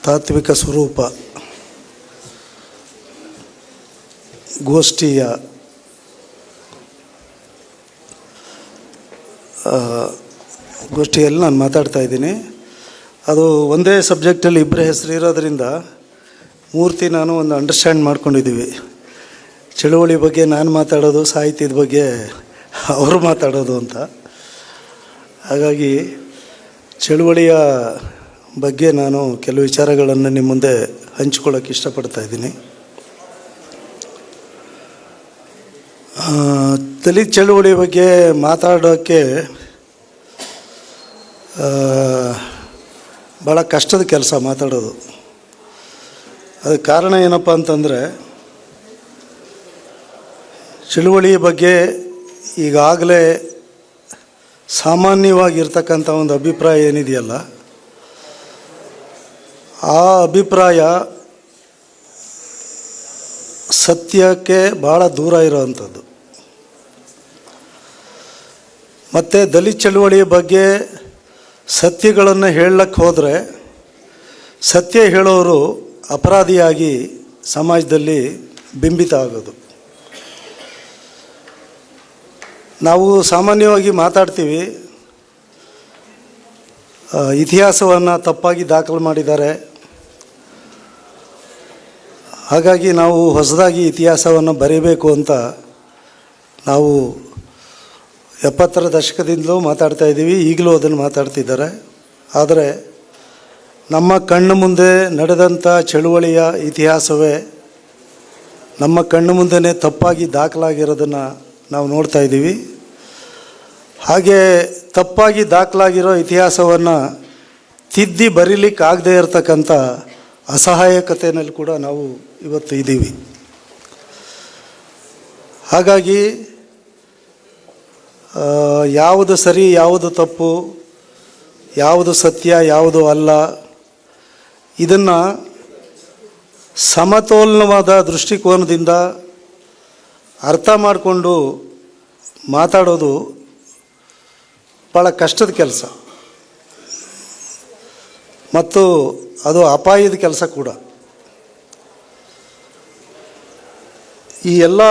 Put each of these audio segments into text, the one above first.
ತಾತ್ವಿಕ ಸ್ವರೂಪ ಗೋಷ್ಠಿಯ ಗೋಷ್ಠಿಯಲ್ಲಿ ನಾನು ಮಾತಾಡ್ತಾ ಇದ್ದೀನಿ. ಅದು ಒಂದೇ ಸಬ್ಜೆಕ್ಟಲ್ಲಿ ಇಬ್ಬರ ಹೆಸರು ಇರೋದರಿಂದ ಮೂರ್ತಿ ನಾನು ಒಂದು ಅಂಡರ್ಸ್ಟ್ಯಾಂಡ್ ಮಾಡ್ಕೊಂಡಿದ್ದೀವಿ. ಚಳುವಳಿ ಬಗ್ಗೆ ನಾನು ಮಾತಾಡೋದು, ಸಾಹಿತ್ಯದ ಬಗ್ಗೆ ಅವರು ಮಾತಾಡೋದು ಅಂತ. ಹಾಗಾಗಿ ಚಳುವಳಿಯ ಬಗ್ಗೆ ನಾನು ಕೆಲವು ವಿಚಾರಗಳನ್ನು ನಿಮ್ಮ ಮುಂದೆ ಹಂಚಿಕೊಳ್ಳೋಕ್ಕೆ ಇಷ್ಟಪಡ್ತಾ ಇದ್ದೀನಿ. ದಲಿತ ಚಳುವಳಿ ಬಗ್ಗೆ ಮಾತಾಡೋಕ್ಕೆ ಭಾಳ ಕಷ್ಟದ ಕೆಲಸ ಮಾತಾಡೋದು. ಅದಕ್ಕೆ ಕಾರಣ ಏನಪ್ಪ ಅಂತಂದರೆ, ಚಳುವಳಿಯ ಬಗ್ಗೆ ಈಗಾಗಲೇ ಸಾಮಾನ್ಯವಾಗಿರ್ತಕ್ಕಂಥ ಒಂದು ಅಭಿಪ್ರಾಯ ಏನಿದೆಯಲ್ಲ, ಆ ಅಭಿಪ್ರಾಯ ಸತ್ಯಕ್ಕೆ ಭಾಳ ದೂರ ಇರೋವಂಥದ್ದು. ಮತ್ತು ದಲಿತ ಚಳುವಳಿಯ ಬಗ್ಗೆ ಸತ್ಯಗಳನ್ನು ಹೇಳಕ್ಕೆ ಹೋದರೆ ಸತ್ಯ ಹೇಳೋರು ಅಪರಾಧಿಯಾಗಿ ಸಮಾಜದಲ್ಲಿ ಬಿಂಬಿತ ಆಗೋದು. ನಾವು ಸಾಮಾನ್ಯವಾಗಿ ಮಾತಾಡ್ತೀವಿ, ಇತಿಹಾಸವನ್ನು ತಪ್ಪಾಗಿ ದಾಖಲು ಮಾಡಿದ್ದಾರೆ, ಹಾಗಾಗಿ ನಾವು ಹೊಸದಾಗಿ ಇತಿಹಾಸವನ್ನು ಬರೀಬೇಕು ಅಂತ ನಾವು 70ರ ದಶಕದಿಂದಲೂ ಮಾತಾಡ್ತಾ ಇದ್ದೀವಿ. ಈಗಲೂ ಅದನ್ನು ಮಾತಾಡ್ತಿದ್ದಾರೆ. ಆದರೆ ನಮ್ಮ ಕಣ್ಣು ಮುಂದೆ ನಡೆದಂಥ ಚಳುವಳಿಯ ಇತಿಹಾಸವೇ ನಮ್ಮ ಕಣ್ಣು ಮುಂದೆನೇ ತಪ್ಪಾಗಿ ದಾಖಲಾಗಿರೋದನ್ನು ನಾವು ನೋಡ್ತಾ ಇದ್ದೀವಿ. ಹಾಗೆ ತಪ್ಪಾಗಿ ದಾಖಲಾಗಿರೋ ಇತಿಹಾಸವನ್ನು ತಿದ್ದಿ ಬರೀಲಿಕ್ಕಾಗದೇ ಇರತಕ್ಕಂಥ ಅಸಹಾಯಕತೆಯಲ್ಲಿ ಕೂಡ ನಾವು ಇವತ್ತು ಇದ್ದೀವಿ. ಹಾಗಾಗಿ ಯಾವುದು ಸರಿ, ಯಾವುದು ತಪ್ಪು, ಯಾವುದು ಸತ್ಯ, ಯಾವುದು ಅಲ್ಲ, ಇದನ್ನು ಸಮತೋಲನವಾದ ದೃಷ್ಟಿಕೋನದಿಂದ ಅರ್ಥ ಮಾಡಿಕೊಂಡು ಮಾತಾಡೋದು ಭಾಳ ಕಷ್ಟದ ಕೆಲಸ ಮತ್ತು ಅದು ಅಪಾಯದ ಕೆಲಸ ಕೂಡ. ಈ ಎಲ್ಲ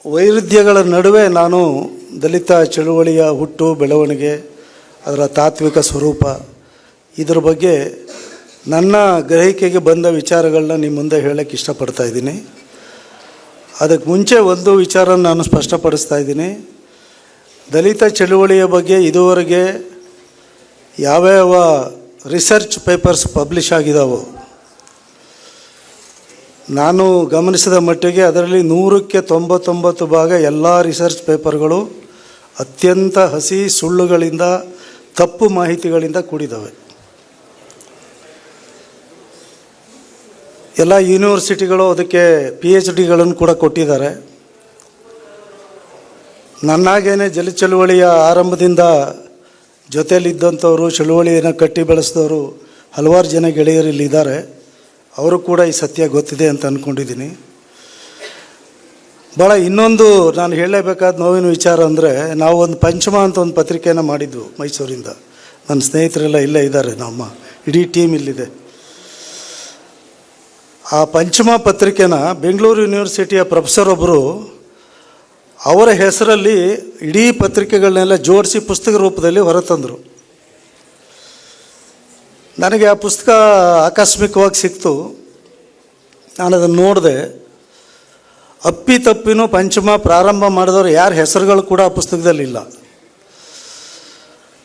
ವೈರುಧ್ಯಗಳ ನಡುವೆ ನಾನು ದಲಿತ ಚಳುವಳಿಯ ಹುಟ್ಟು, ಬೆಳವಣಿಗೆ, ಅದರ ತಾತ್ವಿಕ ಸ್ವರೂಪ, ಇದರ ಬಗ್ಗೆ ನನ್ನ ಗ್ರಹಿಕೆಗೆ ಬಂದ ವಿಚಾರಗಳನ್ನ ನಿಮ್ಮ ಮುಂದೆ ಹೇಳೋಕ್ಕೆ ಇಷ್ಟಪಡ್ತಾ ಇದ್ದೀನಿ. ಅದಕ್ಕೆ ಮುಂಚೆ ಒಂದು ವಿಚಾರ ನಾನು ಸ್ಪಷ್ಟಪಡಿಸ್ತಾ ಇದ್ದೀನಿ. ದಲಿತ ಚಳುವಳಿಯ ಬಗ್ಗೆ ಇದುವರೆಗೆ ಯಾವ್ಯಾವ ರಿಸರ್ಚ್ ಪೇಪರ್ಸ್ ಪಬ್ಲಿಷ್ ಆಗಿದ್ದಾವೋ, ನಾನು ಗಮನಿಸಿದ ಮಟ್ಟಿಗೆ ಅದರಲ್ಲಿ 100ಕ್ಕೆ 99 ಭಾಗ ಎಲ್ಲ ರಿಸರ್ಚ್ ಪೇಪರ್ಗಳು ಅತ್ಯಂತ ಹಸಿ ಸುಳ್ಳುಗಳಿಂದ, ತಪ್ಪು ಮಾಹಿತಿಗಳಿಂದ ಕೂಡಿದ್ದಾವೆ. ಎಲ್ಲ ಯೂನಿವರ್ಸಿಟಿಗಳು ಅದಕ್ಕೆ PhDಗಳನ್ನು ಕೂಡ ಕೊಟ್ಟಿದ್ದಾರೆ. ನನ್ನಾಗೇನೆ ದಲಿತ ಚಳುವಳಿಯ ಆರಂಭದಿಂದ ಜೊತೆಯಲ್ಲಿದ್ದಂಥವರು, ಚಳುವಳಿಯನ್ನು ಕಟ್ಟಿ ಬೆಳೆಸಿದವರು ಹಲವಾರು ಜನ ಗೆಳೆಯರಿಲ್ಲಿದ್ದಾರೆ. ಅವರು ಕೂಡ ಈ ಸತ್ಯ ಗೊತ್ತಿದೆ ಅಂತ ಅಂದ್ಕೊಂಡಿದ್ದೀನಿ. ಭಾಳ ಇನ್ನೊಂದು ನಾನು ಹೇಳಲೇಬೇಕಾದ ನೋವಿನ ವಿಚಾರ ಅಂದರೆ, ನಾವು ಒಂದು ಪಂಚಮ ಅಂತ ಒಂದು ಪತ್ರಿಕೆಯನ್ನು ಮಾಡಿದ್ವು ಮೈಸೂರಿಂದ. ನನ್ನ ಸ್ನೇಹಿತರೆಲ್ಲ ಇಲ್ಲೇ ಇದ್ದಾರೆ, ನಮ್ಮ ಇಡೀ ಟೀಮ್ ಇಲ್ಲಿದೆ. ಆ ಪಂಚಮ ಪತ್ರಿಕೆನ ಬೆಂಗಳೂರು ಯೂನಿವರ್ಸಿಟಿಯ ಪ್ರೊಫೆಸರ್ ಒಬ್ಬರು ಅವರ ಹೆಸರಲ್ಲಿ ಇಡೀ ಪತ್ರಿಕೆಗಳನ್ನೆಲ್ಲ ಜೋಡಿಸಿ ಪುಸ್ತಕ ರೂಪದಲ್ಲಿ ಹೊರತಂದರು. ನನಗೆ ಆ ಪುಸ್ತಕ ಆಕಸ್ಮಿಕವಾಗಿ ಸಿಕ್ತು. ನಾನು ಅದನ್ನು ನೋಡಿದೆ. ಅಪ್ಪಿತಪ್ಪಿನೂ ಪಂಚಮ ಪ್ರಾರಂಭ ಮಾಡಿದವರು ಯಾರ ಹೆಸರುಗಳು ಕೂಡ ಆ ಪುಸ್ತಕದಲ್ಲಿಲ್ಲ.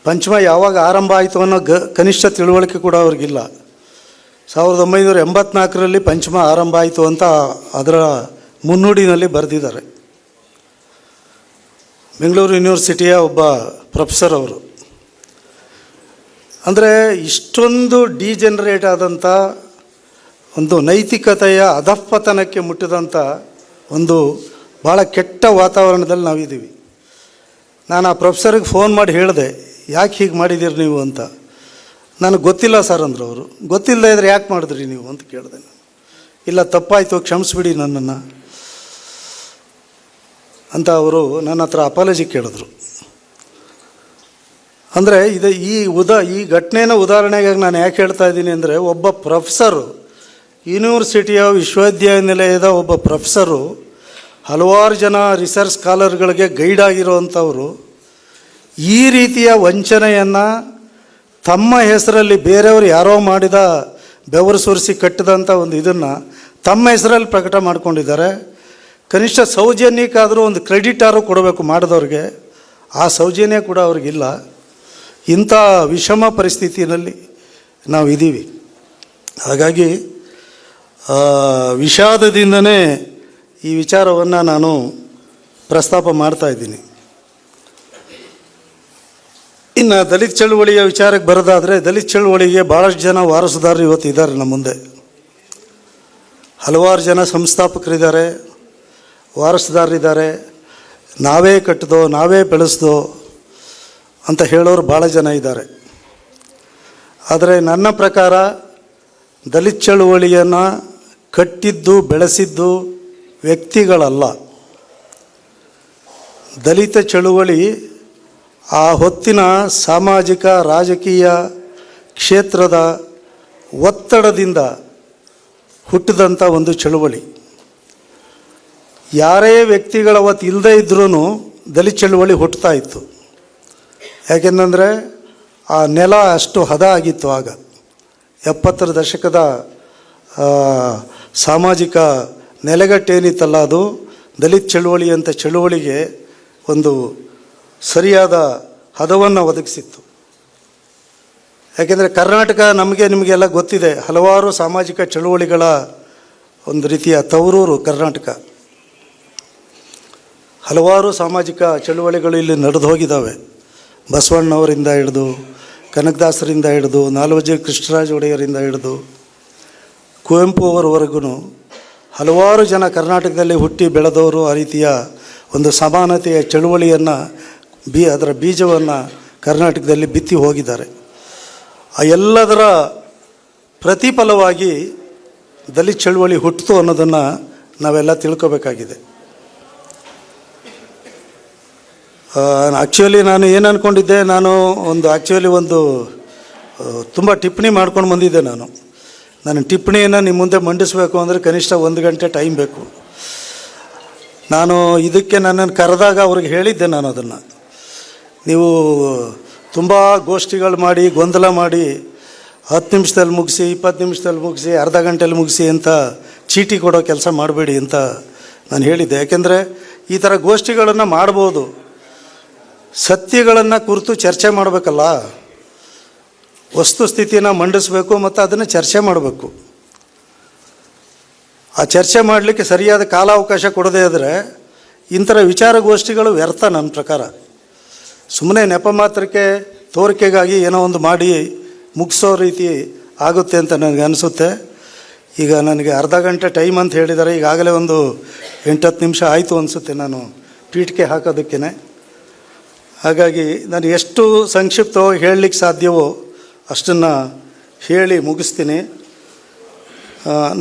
ಪಂಚಮ ಯಾವಾಗ ಆರಂಭ ಆಯಿತು ಅನ್ನೋ ಕನಿಷ್ಠ ತಿಳುವಳಿಕೆ ಕೂಡ ಅವ್ರಿಗಿಲ್ಲ. 1984ರಲ್ಲಿ ಪಂಚಮ ಆರಂಭ ಆಯಿತು ಅಂತ ಅದರ ಮುನ್ನುಡಿನಲ್ಲಿ ಬರೆದಿದ್ದಾರೆ. ಬೆಂಗಳೂರು ಯೂನಿವರ್ಸಿಟಿಯ ಒಬ್ಬ ಪ್ರೊಫೆಸರ್ ಅವರು. ಅಂದರೆ ಇಷ್ಟೊಂದು ಡಿಜೆನರೇಟ್ ಆದಂಥ, ಒಂದು ನೈತಿಕತೆಯ ಅಧಃಪತನಕ್ಕೆ ಮುಟ್ಟಿದಂಥ ಒಂದು ಭಾಳ ಕೆಟ್ಟ ವಾತಾವರಣದಲ್ಲಿ ನಾವಿದ್ದೀವಿ. ನಾನು ಆ ಪ್ರೊಫೆಸರ್ಗೆ ಫೋನ್ ಮಾಡಿ ಹೇಳಿದೆ, ಯಾಕೆ ಹೀಗೆ ಮಾಡಿದ್ದೀರಿ ನೀವು ಅಂತ. ನನಗೆ ಗೊತ್ತಿಲ್ಲ ಸರ್ ಅಂದರು ಅವರು. ಗೊತ್ತಿಲ್ಲದೆ ಇದ್ರೆ ಯಾಕೆ ಮಾಡಿದ್ರಿ ನೀವು ಅಂತ ಕೇಳಿದೆ ನಾನು. ಇಲ್ಲ, ತಪ್ಪಾಯಿತು, ಕ್ಷಮಿಸ್ಬಿಡಿ ನನ್ನನ್ನು ಅಂತ ಅವರು ನನ್ನ ಹತ್ರ ಅಪಾಲಜಿ ಕೇಳಿದ್ರು. ಅಂದರೆ ಇದು ಈ ಘಟನೆನ ಉದಾಹರಣೆಗಾಗಿ ನಾನು ಯಾಕೆ ಹೇಳ್ತಾ ಇದ್ದೀನಿ ಅಂದರೆ, ಒಬ್ಬ ಪ್ರೊಫೆಸರು, ಯೂನಿವರ್ಸಿಟಿಯ ವಿಶ್ವವಿದ್ಯಾನಿಲಯದ ಒಬ್ಬ ಪ್ರೊಫೆಸರು ಹಲವಾರು ಜನ ರಿಸರ್ಚ್ ಸ್ಕಾಲರ್ಗಳಿಗೆ ಗೈಡ್ ಆಗಿರುವಂಥವರು ಈ ರೀತಿಯ ವಂಚನೆಯನ್ನು ತಮ್ಮ ಹೆಸರಲ್ಲಿ ಬೇರೆಯವರು ಯಾರೋ ಮಾಡಿದ ಬೆವರು ಸುರಿಸಿ ಕಟ್ಟಿದಂಥ ಒಂದು ಇದನ್ನು ತಮ್ಮ ಹೆಸರಲ್ಲಿ ಪ್ರಕಟ ಮಾಡ್ಕೊಂಡಿದ್ದಾರೆ. ಕನಿಷ್ಠ ಸೌಜನ್ಯಕ್ಕಾದರೂ ಒಂದು ಕ್ರೆಡಿಟಾರು ಕೊಡಬೇಕು ಮಾಡಿದವ್ರಿಗೆ. ಆ ಸೌಜನ್ಯ ಕೂಡ ಅವ್ರಿಗಿಲ್ಲ. ಇಂಥ ವಿಷಮ ಪರಿಸ್ಥಿತಿಯಲ್ಲಿ ನಾವು ಇದ್ದೀವಿ. ಹಾಗಾಗಿ ವಿಷಾದದಿಂದನೇ ಈ ವಿಚಾರವನ್ನು ನಾನು ಪ್ರಸ್ತಾಪ ಮಾಡ್ತಾ ಇದ್ದೀನಿ. ಇನ್ನು ದಲಿತ ಚಳುವಳಿಯ ವಿಚಾರಕ್ಕೆ ಬರೋದಾದರೆ, ದಲಿತ ಚಳುವಳಿಗೆ ಭಾಳಷ್ಟು ಜನ ವಾರಸುದಾರರು ಇವತ್ತು ಇದ್ದಾರೆ ನಮ್ಮ ಮುಂದೆ. ಹಲವಾರು ಜನ ಸಂಸ್ಥಾಪಕರಿದ್ದಾರೆ, ವಾರಸುದಾರರಿದ್ದಾರೆ. ನಾವೇ ಕಟ್ಟಿದೋ, ನಾವೇ ಬೆಳೆಸ್ದೋ ಅಂತ ಹೇಳೋರು ಭಾಳ ಜನ ಇದ್ದಾರೆ. ಆದರೆ ನನ್ನ ಪ್ರಕಾರ ದಲಿತ ಚಳುವಳಿಯನ್ನು ಕಟ್ಟಿದ್ದು ಬೆಳೆಸಿದ್ದು ವ್ಯಕ್ತಿಗಳಲ್ಲ. ದಲಿತ ಚಳುವಳಿ ಆ ಹೊತ್ತಿನ ಸಾಮಾಜಿಕ ರಾಜಕೀಯ ಕ್ಷೇತ್ರದ ಒತ್ತಡದಿಂದ ಹುಟ್ಟಿದಂಥ ಒಂದು ಚಳುವಳಿ. ಯಾರೇ ವ್ಯಕ್ತಿಗಳ ಅವತ್ತು ಇಲ್ಲದೇ ಇದ್ರೂ ದಲಿತ ಚಳುವಳಿ ಹುಟ್ಟುತ್ತಾ ಇತ್ತು. ಯಾಕೆಂದರೆ ಆ ನೆಲ ಅಷ್ಟು ಹದ ಆಗಿತ್ತು. ಆಗ 70ರ ದಶಕದ ಸಾಮಾಜಿಕ ನೆಲೆಗಟ್ಟೇನಿತ್ತಲ್ಲ, ಅದು ದಲಿತ ಚಳುವಳಿ ಅಂತ ಚಳುವಳಿಗೆ ಒಂದು ಸರಿಯಾದ ಹದವನ್ನು ಒದಗಿಸಿತ್ತು. ಯಾಕೆಂದರೆ ಕರ್ನಾಟಕ ನಿಮಗೆಲ್ಲ ಗೊತ್ತಿದೆ, ಹಲವಾರು ಸಾಮಾಜಿಕ ಚಳುವಳಿಗಳ ಒಂದು ರೀತಿಯ ತವರೂರು ಕರ್ನಾಟಕ. ಹಲವಾರು ಸಾಮಾಜಿಕ ಚಳುವಳಿಗಳು ಇಲ್ಲಿ ನಡೆದು ಹೋಗಿದ್ದಾವೆ. ಬಸವಣ್ಣವರಿಂದ ಹಿಡಿದು, ಕನಕದಾಸರಿಂದ ಹಿಡಿದು, ನಾಲ್ವಜಿ ಕೃಷ್ಣರಾಜ ಒಡೆಯರಿಂದ ಹಿಡಿದು ಕುವೆಂಪು ಅವರವರೆಗೂ ಹಲವಾರು ಜನ ಕರ್ನಾಟಕದಲ್ಲಿ ಹುಟ್ಟಿ ಬೆಳೆದವರು ಆ ರೀತಿಯ ಒಂದು ಸಮಾನತೆಯ ಚಳುವಳಿಯನ್ನು ಅದರ ಬೀಜವನ್ನು ಕರ್ನಾಟಕದಲ್ಲಿ ಬಿತ್ತಿ ಹೋಗಿದ್ದಾರೆ. ಆ ಎಲ್ಲದರ ಪ್ರತಿಫಲವಾಗಿ ದಲಿತ ಚಳುವಳಿ ಹುಟ್ಟಿತು ಅನ್ನೋದನ್ನು ನಾವೆಲ್ಲ ತಿಳ್ಕೋಬೇಕಾಗಿದೆ. ಆ್ಯಕ್ಚುಲಿ ನಾನು ಏನು ಅಂದ್ಕೊಂಡಿದ್ದೆ, ನಾನು ಒಂದು ತುಂಬ ಟಿಪ್ಪಣಿ ಮಾಡ್ಕೊಂಡು ಬಂದಿದ್ದೆ. ನಾನು ಟಿಪ್ಪಣಿಯನ್ನು ನಿಮ್ಮ ಮುಂದೆ ಮಂಡಿಸಬೇಕು ಅಂದರೆ ಕನಿಷ್ಠ 1 ಗಂಟೆ ಟೈಮ್ ಬೇಕು. ನಾನು ಇದಕ್ಕೆ ನನ್ನನ್ನು ಕರೆದಾಗ ಅವ್ರಿಗೆ ಹೇಳಿದ್ದೆ, ನಾನು ಅದನ್ನು ನೀವು ತುಂಬ ಗೋಷ್ಠಿಗಳು ಮಾಡಿ, ಗೊಂದಲ ಮಾಡಿ, 10 ನಿಮಿಷದಲ್ಲಿ ಮುಗಿಸಿ, 20 ನಿಮಿಷದಲ್ಲಿ ಮುಗಿಸಿ, ಅರ್ಧ ಗಂಟೆಯಲ್ಲಿ ಮುಗಿಸಿ ಅಂತ ಚೀಟಿ ಕೊಡೋ ಕೆಲಸ ಮಾಡಬೇಡಿ ಅಂತ ನಾನು ಹೇಳಿದ್ದೆ. ಯಾಕೆಂದರೆ ಈ ಥರ ಗೋಷ್ಠಿಗಳನ್ನು ಮಾಡ್ಬೋದು, ಸತ್ಯಗಳನ್ನು ಕುರಿತು ಚರ್ಚೆ ಮಾಡಬೇಕಲ್ಲ, ವಸ್ತುಸ್ಥಿತಿನ ಮಂಡಿಸಬೇಕು ಮತ್ತು ಅದನ್ನು ಚರ್ಚೆ ಮಾಡಬೇಕು. ಆ ಚರ್ಚೆ ಮಾಡಲಿಕ್ಕೆ ಸರಿಯಾದ ಕಾಲಾವಕಾಶ ಕೊಡದೇ ಇದ್ದರೆ ಇಂಥರ ವಿಚಾರಗೋಷ್ಠಿಗಳು ವ್ಯರ್ಥ ನನ್ನ ಪ್ರಕಾರ. ಸುಮ್ಮನೆ ನೆಪ ಮಾತ್ರಕ್ಕೆ ತೋರಿಕೆಗಾಗಿ ಏನೋ ಒಂದು ಮಾಡಿ ಮುಗಿಸೋ ರೀತಿ ಆಗುತ್ತೆ ಅಂತ ನನಗೆ ಅನಿಸುತ್ತೆ. ಈಗ ನನಗೆ ಅರ್ಧ ಗಂಟೆ ಟೈಮ್ ಅಂತ ಹೇಳಿದ್ದಾರೆ, ಈಗಾಗಲೇ ಒಂದು 8-10 ನಿಮಿಷ ಆಯಿತು ಅನಿಸುತ್ತೆ ನಾನು ಪೀಠಕ್ಕೆ ಹಾಕೋದಕ್ಕೇ. ಹಾಗಾಗಿ ನಾನು ಎಷ್ಟು ಸಂಕ್ಷಿಪ್ತವಾಗಿ ಹೇಳಲಿಕ್ಕೆ ಸಾಧ್ಯವೋ ಅಷ್ಟನ್ನು ಹೇಳಿ ಮುಗಿಸ್ತೀನಿ.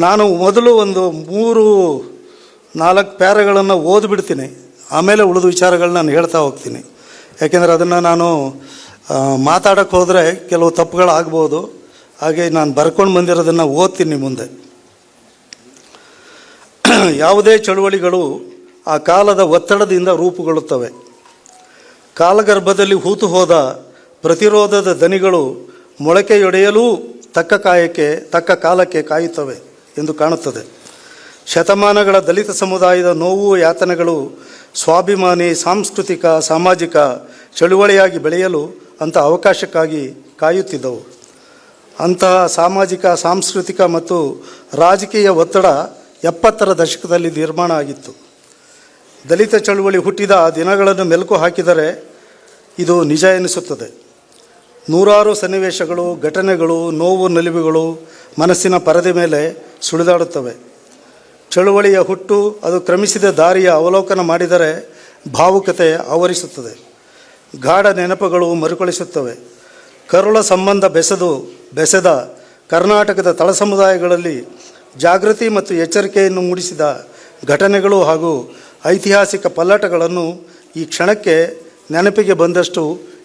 ನಾನು ಮೊದಲು ಒಂದು 3-4 ಪ್ಯಾರಗಳನ್ನು ಓದಿಬಿಡ್ತೀನಿ, ಆಮೇಲೆ ಉಳಿದ ವಿಚಾರಗಳನ್ನ ನಾನು ಹೇಳ್ತಾ ಹೋಗ್ತೀನಿ. ಯಾಕೆಂದರೆ ಅದನ್ನು ನಾನು ಮಾತಾಡೋಕ್ಕೆ ಹೋದರೆ ಕೆಲವು ತಪ್ಪುಗಳಾಗ್ಬೋದು. ಹಾಗೆ ನಾನು ಬರ್ಕೊಂಡು ಬಂದಿರೋದನ್ನು ಓದ್ತೀನಿ ಮುಂದೆ. ಯಾವುದೇ ಚಳುವಳಿಗಳು ಆ ಕಾಲದ ಒತ್ತಡದಿಂದ ರೂಪುಗೊಳ್ಳುತ್ತವೆ. ಕಾಲಗರ್ಭದಲ್ಲಿ ಹೂತು ಹೋದ ಪ್ರತಿರೋಧದ ದನಿಗಳು ಮೊಳಕೆಯೊಡೆಯಲೂ ತಕ್ಕ ಕಾಲಕ್ಕೆ ಕಾಯುತ್ತವೆ ಎಂದು ಕಾಣುತ್ತದೆ. ಶತಮಾನಗಳ ದಲಿತ ಸಮುದಾಯದ ನೋವು ಯಾತನೆಗಳು ಸ್ವಾಭಿಮಾನಿ ಸಾಂಸ್ಕೃತಿಕ ಸಾಮಾಜಿಕ ಚಳುವಳಿಯಾಗಿ ಬೆಳೆಯಲು ಅಂಥ ಅವಕಾಶಕ್ಕಾಗಿ ಕಾಯುತ್ತಿದ್ದವು. ಅಂತಹ ಸಾಮಾಜಿಕ ಸಾಂಸ್ಕೃತಿಕ ಮತ್ತು ರಾಜಕೀಯ ಒತ್ತಡ 70ರ ದಶಕದಲ್ಲಿ ನಿರ್ಮಾಣ ಆಗಿತ್ತು. ದಲಿತ ಚಳುವಳಿ ಹುಟ್ಟಿದ ದಿನಗಳನ್ನು ಮೆಲುಕು ಹಾಕಿದರೆ ಇದು ನಿಜ ಎನಿಸುತ್ತದೆ. ನೂರಾರು ಸನ್ನಿವೇಶಗಳು, ಘಟನೆಗಳು, ನೋವು ನಲಿವುಗಳು ಮನಸ್ಸಿನ ಪರದೆ ಮೇಲೆ ಸುಳಿದಾಡುತ್ತವೆ. ಚಳುವಳಿಯ ಹುಟ್ಟು, ಅದು ಕ್ರಮಿಸಿದ ದಾರಿಯ ಅವಲೋಕನ ಮಾಡಿದರೆ ಭಾವುಕತೆ ಆವರಿಸುತ್ತದೆ. ಗಾಢ ನೆನಪುಗಳು ಮರುಕಳಿಸುತ್ತವೆ. ಕರುಳ ಸಂಬಂಧ ಬೆಸೆದ ಕರ್ನಾಟಕದ ತಳ ಸಮುದಾಯಗಳಲ್ಲಿ ಜಾಗೃತಿ ಮತ್ತು ಎಚ್ಚರಿಕೆಯನ್ನು ಮೂಡಿಸಿದ ಘಟನೆಗಳು ಹಾಗೂ ಐತಿಹಾಸಿಕ ಪಲ್ಲಟಗಳನ್ನು ಈ ಕ್ಷಣಕ್ಕೆ ನೆನಪಿಗೆ ಬಂದಷ್ಟು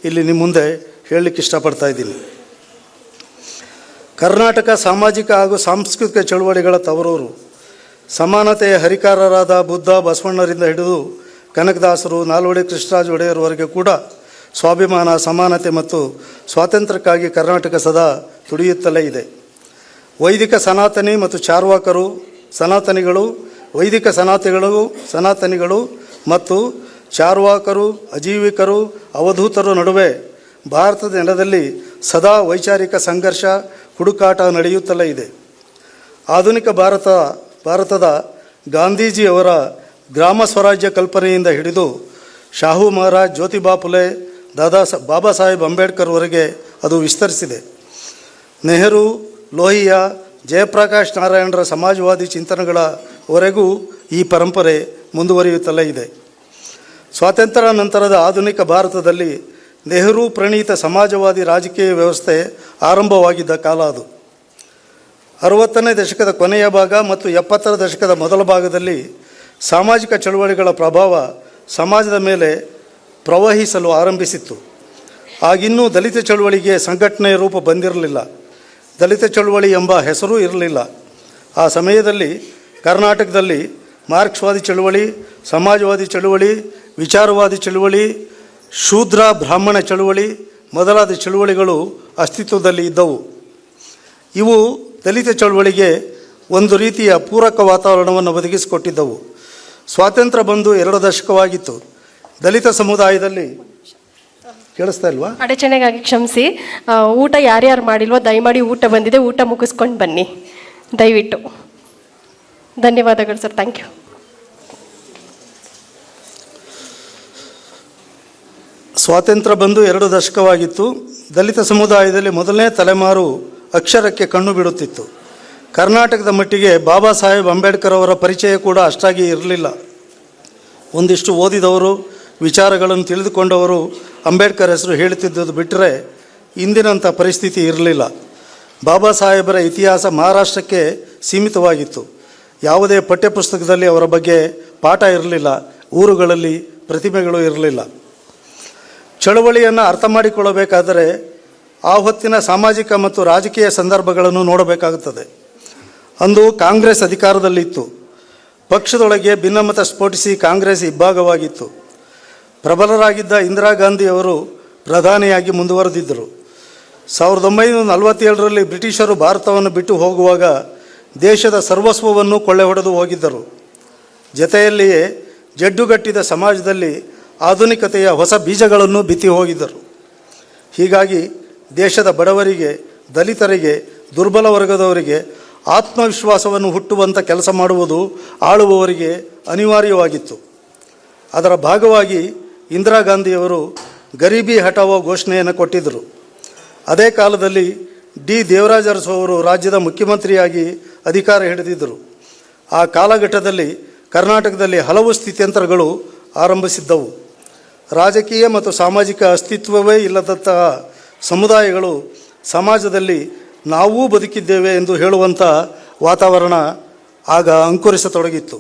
ಇಲ್ಲಿ ನಿಮ್ಮ ಮುಂದೆ ಹೇಳಲಿಕ್ಕೆ ಇಷ್ಟಪಡ್ತಾ ಇದ್ದೀನಿ. ಕರ್ನಾಟಕ ಸಾಮಾಜಿಕ ಹಾಗೂ ಸಾಂಸ್ಕೃತಿಕ ಚಳುವಳಿಗಳ ತವರೂರು. ಸಮಾನತೆಯ ಹರಿಕಾರರಾದ ಬುದ್ಧ ಬಸವಣ್ಣರಿಂದ ಹಿಡಿದು ಕನಕದಾಸರು, ನಾಲ್ವಡಿ ಕೃಷ್ಣರಾಜ ಒಡೆಯರ್ವರೆಗೆ ಕೂಡ ಸ್ವಾಭಿಮಾನ, ಸಮಾನತೆ ಮತ್ತು ಸ್ವಾತಂತ್ರ್ಯಕ್ಕಾಗಿ ಕರ್ನಾಟಕ ಸದಾ ತುಡಿಯುತ್ತಲೇ ಇದೆ. ವೈದಿಕ ಸನಾತನಿ ಮತ್ತು ಚಾರ್ವಾಕರು, ಸನಾತನಿಗಳು, ವೈದಿಕ ಸನಾತನಿಗಳು ಮತ್ತು ಚಾರ್ವಾಕರು, ಅಜೀವಿಕರು, ಅವಧೂತರು ನಡುವೆ ಭಾರತದ ನೆಲದಲ್ಲಿ ಸದಾ ವೈಚಾರಿಕ ಸಂಘರ್ಷ, ಹುಡುಕಾಟ ನಡೆಯುತ್ತಲೇ ಇದೆ. ಆಧುನಿಕ ಭಾರತದ ಗಾಂಧೀಜಿಯವರ ಗ್ರಾಮ ಸ್ವರಾಜ್ಯ ಕಲ್ಪನೆಯಿಂದ ಹಿಡಿದು ಶಾಹು ಮಹಾರಾಜ್, ಜ್ಯೋತಿಬಾ ಫುಲೆ, ಬಾಬಾ ಸಾಹೇಬ್ ಅಂಬೇಡ್ಕರ್ವರೆಗೆ ಅದು ವಿಸ್ತರಿಸಿದೆ. ನೆಹರು, ಲೋಹಿಯಾ, ಜಯಪ್ರಕಾಶ್ ನಾರಾಯಣರ ಸಮಾಜವಾದಿ ಚಿಂತನೆಗಳವರೆಗೂ ಈ ಪರಂಪರೆ ಮುಂದುವರಿಯುತ್ತಲೇ ಇದೆ. ಸ್ವಾತಂತ್ರ್ಯ ನಂತರದ ಆಧುನಿಕ ಭಾರತದಲ್ಲಿ ನೆಹರು ಪ್ರಣೀತ ಸಮಾಜವಾದಿ ರಾಜಕೀಯ ವ್ಯವಸ್ಥೆ ಆರಂಭವಾಗಿದ್ದ ಕಾಲ ಅದು. 60ನೇ ದಶಕದ ಕೊನೆಯ ಭಾಗ ಮತ್ತು 70ರ ದಶಕದ ಮೊದಲ ಭಾಗದಲ್ಲಿ ಸಾಮಾಜಿಕ ಚಳುವಳಿಗಳ ಪ್ರಭಾವ ಸಮಾಜದ ಮೇಲೆ ಪ್ರವಹಿಸಲು ಆರಂಭಿಸಿತ್ತು. ಆಗಿನ್ನೂ ದಲಿತ ಚಳುವಳಿಗೆ ಸಂಘಟನೆಯ ರೂಪ ಬಂದಿರಲಿಲ್ಲ. ದಲಿತ ಚಳುವಳಿ ಎಂಬ ಹೆಸರೂ ಇರಲಿಲ್ಲ. ಆ ಸಮಯದಲ್ಲಿ ಕರ್ನಾಟಕದಲ್ಲಿ ಮಾರ್ಕ್ಸ್ವಾದಿ ಚಳುವಳಿ, ಸಮಾಜವಾದಿ ಚಳುವಳಿ, ವಿಚಾರವಾದಿ ಚಳುವಳಿ, ಶೂದ್ರ ಬ್ರಾಹ್ಮಣ ಚಳುವಳಿ ಮೊದಲಾದ ಚಳುವಳಿಗಳು ಅಸ್ತಿತ್ವದಲ್ಲಿ ಇದ್ದವು. ಇವು ದಲಿತ ಚಳುವಳಿಗೆ ಒಂದು ರೀತಿಯ ಪೂರಕ ವಾತಾವರಣವನ್ನು ಒದಗಿಸಿಕೊಟ್ಟಿದ್ದವು. ಸ್ವಾತಂತ್ರ್ಯ ಬಂದು 2 ದಶಕವಾಗಿತ್ತು. ದಲಿತ ಸಮುದಾಯದಲ್ಲಿ ಕೇಳಿಸ್ತಾ ಇಲ್ವಾ? ಅಡಚಣೆಗಾಗಿ ಕ್ಷಮಿಸಿ. ಊಟ ಯಾರ್ಯಾರು ಮಾಡಿಲ್ವೋ ದಯಮಾಡಿ ಊಟ ಬಂದಿದೆ, ಊಟ ಮುಗಿಸ್ಕೊಂಡು ಬನ್ನಿ ದಯವಿಟ್ಟು. ಧನ್ಯವಾದಗಳು ಸರ್, ಥ್ಯಾಂಕ್ ಯು. ಸ್ವಾತಂತ್ರ್ಯ ಬಂದು 2 ದಶಕವಾಗಿತ್ತು. ದಲಿತ ಸಮುದಾಯದಲ್ಲಿ ಮೊದಲನೇ ತಲೆಮಾರು ಅಕ್ಷರಕ್ಕೆ ಕಣ್ಣು ಬಿಡುತ್ತಿತ್ತು. ಕರ್ನಾಟಕದ ಮಟ್ಟಿಗೆ ಬಾಬಾ ಸಾಹೇಬ್ ಅಂಬೇಡ್ಕರ್ ಅವರ ಪರಿಚಯ ಕೂಡ ಅಷ್ಟಾಗಿ ಇರಲಿಲ್ಲ. ಒಂದಿಷ್ಟು ಓದಿದವರು, ವಿಚಾರಗಳನ್ನು ತಿಳಿದುಕೊಂಡವರು ಅಂಬೇಡ್ಕರ್ ಹೆಸರು ಹೇಳುತ್ತಿದ್ದುದು ಬಿಟ್ಟರೆ ಇಂದಿನಂಥ ಪರಿಸ್ಥಿತಿ ಇರಲಿಲ್ಲ. ಬಾಬಾ ಸಾಹೇಬರ ಇತಿಹಾಸ ಮಹಾರಾಷ್ಟ್ರಕ್ಕೆ ಸೀಮಿತವಾಗಿತ್ತು. ಯಾವುದೇ ಪಠ್ಯಪುಸ್ತಕದಲ್ಲಿ ಅವರ ಬಗ್ಗೆ ಪಾಠ ಇರಲಿಲ್ಲ. ಊರುಗಳಲ್ಲಿ ಪ್ರತಿಮೆಗಳು ಇರಲಿಲ್ಲ. ಚಳುವಳಿಯನ್ನು ಅರ್ಥ ಮಾಡಿಕೊಳ್ಳಬೇಕಾದರೆ ಆ ಹೊತ್ತಿನ ಸಾಮಾಜಿಕ ಮತ್ತು ರಾಜಕೀಯ ಸಂದರ್ಭಗಳನ್ನು ನೋಡಬೇಕಾಗುತ್ತದೆ. ಅಂದು ಕಾಂಗ್ರೆಸ್ ಅಧಿಕಾರದಲ್ಲಿತ್ತು. ಪಕ್ಷದೊಳಗೆ ಭಿನ್ನಮತ ಸ್ಫೋಟಿಸಿ ಕಾಂಗ್ರೆಸ್ ಇಬ್ಬಾಗವಾಗಿತ್ತು. ಪ್ರಬಲರಾಗಿದ್ದ ಇಂದಿರಾ ಗಾಂಧಿಯವರು ಪ್ರಧಾನಿಯಾಗಿ ಮುಂದುವರೆದಿದ್ದರು. 1947ರಲ್ಲಿ ಬ್ರಿಟಿಷರು ಭಾರತವನ್ನು ಬಿಟ್ಟು ಹೋಗುವಾಗ ದೇಶದ ಸರ್ವಸ್ವವನ್ನು ಕೊಳ್ಳೆ ಹೊಡೆದು ಹೋಗಿದ್ದರು. ಜೊತೆಯಲ್ಲಿಯೇ ಜಡ್ಡುಗಟ್ಟಿದ ಸಮಾಜದಲ್ಲಿ ಆಧುನಿಕತೆಯ ಹೊಸ ಬೀಜಗಳನ್ನು ಬಿತ್ತಿ ಹೋಗಿದ್ದರು. ಹೀಗಾಗಿ ದೇಶದ ಬಡವರಿಗೆ, ದಲಿತರಿಗೆ, ದುರ್ಬಲ ವರ್ಗದವರಿಗೆ ಆತ್ಮವಿಶ್ವಾಸವನ್ನು ಹುಟ್ಟುವಂಥ ಕೆಲಸ ಮಾಡುವುದು ಆಳುವವರಿಗೆ ಅನಿವಾರ್ಯವಾಗಿತ್ತು. ಅದರ ಭಾಗವಾಗಿ ಇಂದಿರಾ ಗಾಂಧಿಯವರು ಗರೀಬಿ ಹಟಾವೋ ಘೋಷಣೆಯನ್ನು ಕೊಟ್ಟಿದ್ದರು. ಅದೇ ಕಾಲದಲ್ಲಿ ದೇವರಾಜ ಅರಸು ಅವರು ರಾಜ್ಯದ ಮುಖ್ಯಮಂತ್ರಿಯಾಗಿ ಅಧಿಕಾರ ಹಿಡಿದಿದ್ದರು. ಆ ಕಾಲಘಟ್ಟದಲ್ಲಿ ಕರ್ನಾಟಕದಲ್ಲಿ ಹಲವು ಸ್ಥಿತ್ಯಂತರಗಳು ಆರಂಭಿಸಿದ್ದವು. ರಾಜಕೀಯ ಮತ್ತು ಸಾಮಾಜಿಕ ಅಸ್ತಿತ್ವವೇ ಇಲ್ಲದಂತಹ ಸಮುದಾಯಗಳು ಸಮಾಜದಲ್ಲಿ ನಾವೂ ಬದುಕಿದ್ದೇವೆ ಎಂದು ಹೇಳುವಂಥ ವಾತಾವರಣ ಆಗ ಅಂಕುರಿಸತೊಡಗಿತ್ತು.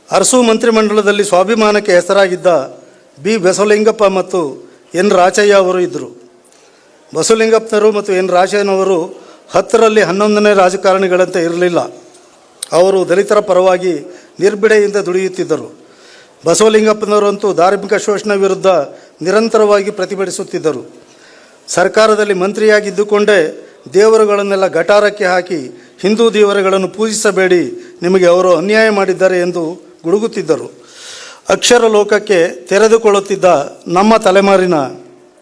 ಅರಸು ಮಂತ್ರಿಮಂಡಲದಲ್ಲಿ ಸ್ವಾಭಿಮಾನಕ್ಕೆ ಹೆಸರಾಗಿದ್ದ ಬಸವಲಿಂಗಪ್ಪ ಮತ್ತು ಎನ್ ರಾಚಯ್ಯ ಅವರು ಇದ್ದರು. ಬಸವಲಿಂಗಪ್ಪನವರು ಮತ್ತು ಎನ್ ರಾಚಯ್ಯನವರು 10ರಲ್ಲಿ 11ನೇ ರಾಜಕಾರಣಿಗಳಂತೆ ಇರಲಿಲ್ಲ. ಅವರು ದಲಿತರ ಪರವಾಗಿ ನಿರ್ಭಿಡೆಯಿಂದ ದುಡಿಯುತ್ತಿದ್ದರು. ಬಸವಲಿಂಗಪ್ಪನವರಂತೂ ಧಾರ್ಮಿಕ ಶೋಷಣೆ ವಿರುದ್ಧ ನಿರಂತರವಾಗಿ ಪ್ರತಿಭಟಿಸುತ್ತಿದ್ದರು. ಸರ್ಕಾರದಲ್ಲಿ ಮಂತ್ರಿಯಾಗಿದ್ದುಕೊಂಡೇ ದೇವರುಗಳನ್ನೆಲ್ಲ ಗಟಾರಕ್ಕೆ ಹಾಕಿ ಹಿಂದೂ ದೇವರುಗಳನ್ನು ಪೂಜಿಸಬೇಡಿ, ನಿಮಗೆ ಅವರು ಅನ್ಯಾಯ ಮಾಡಿದ್ದಾರೆ ಎಂದು ಗುಡುಗುತ್ತಿದ್ದರು. ಅಕ್ಷರ ಲೋಕಕ್ಕೆ ತೆರೆದುಕೊಳ್ಳುತ್ತಿದ್ದ ನಮ್ಮ ತಲೆಮಾರಿನ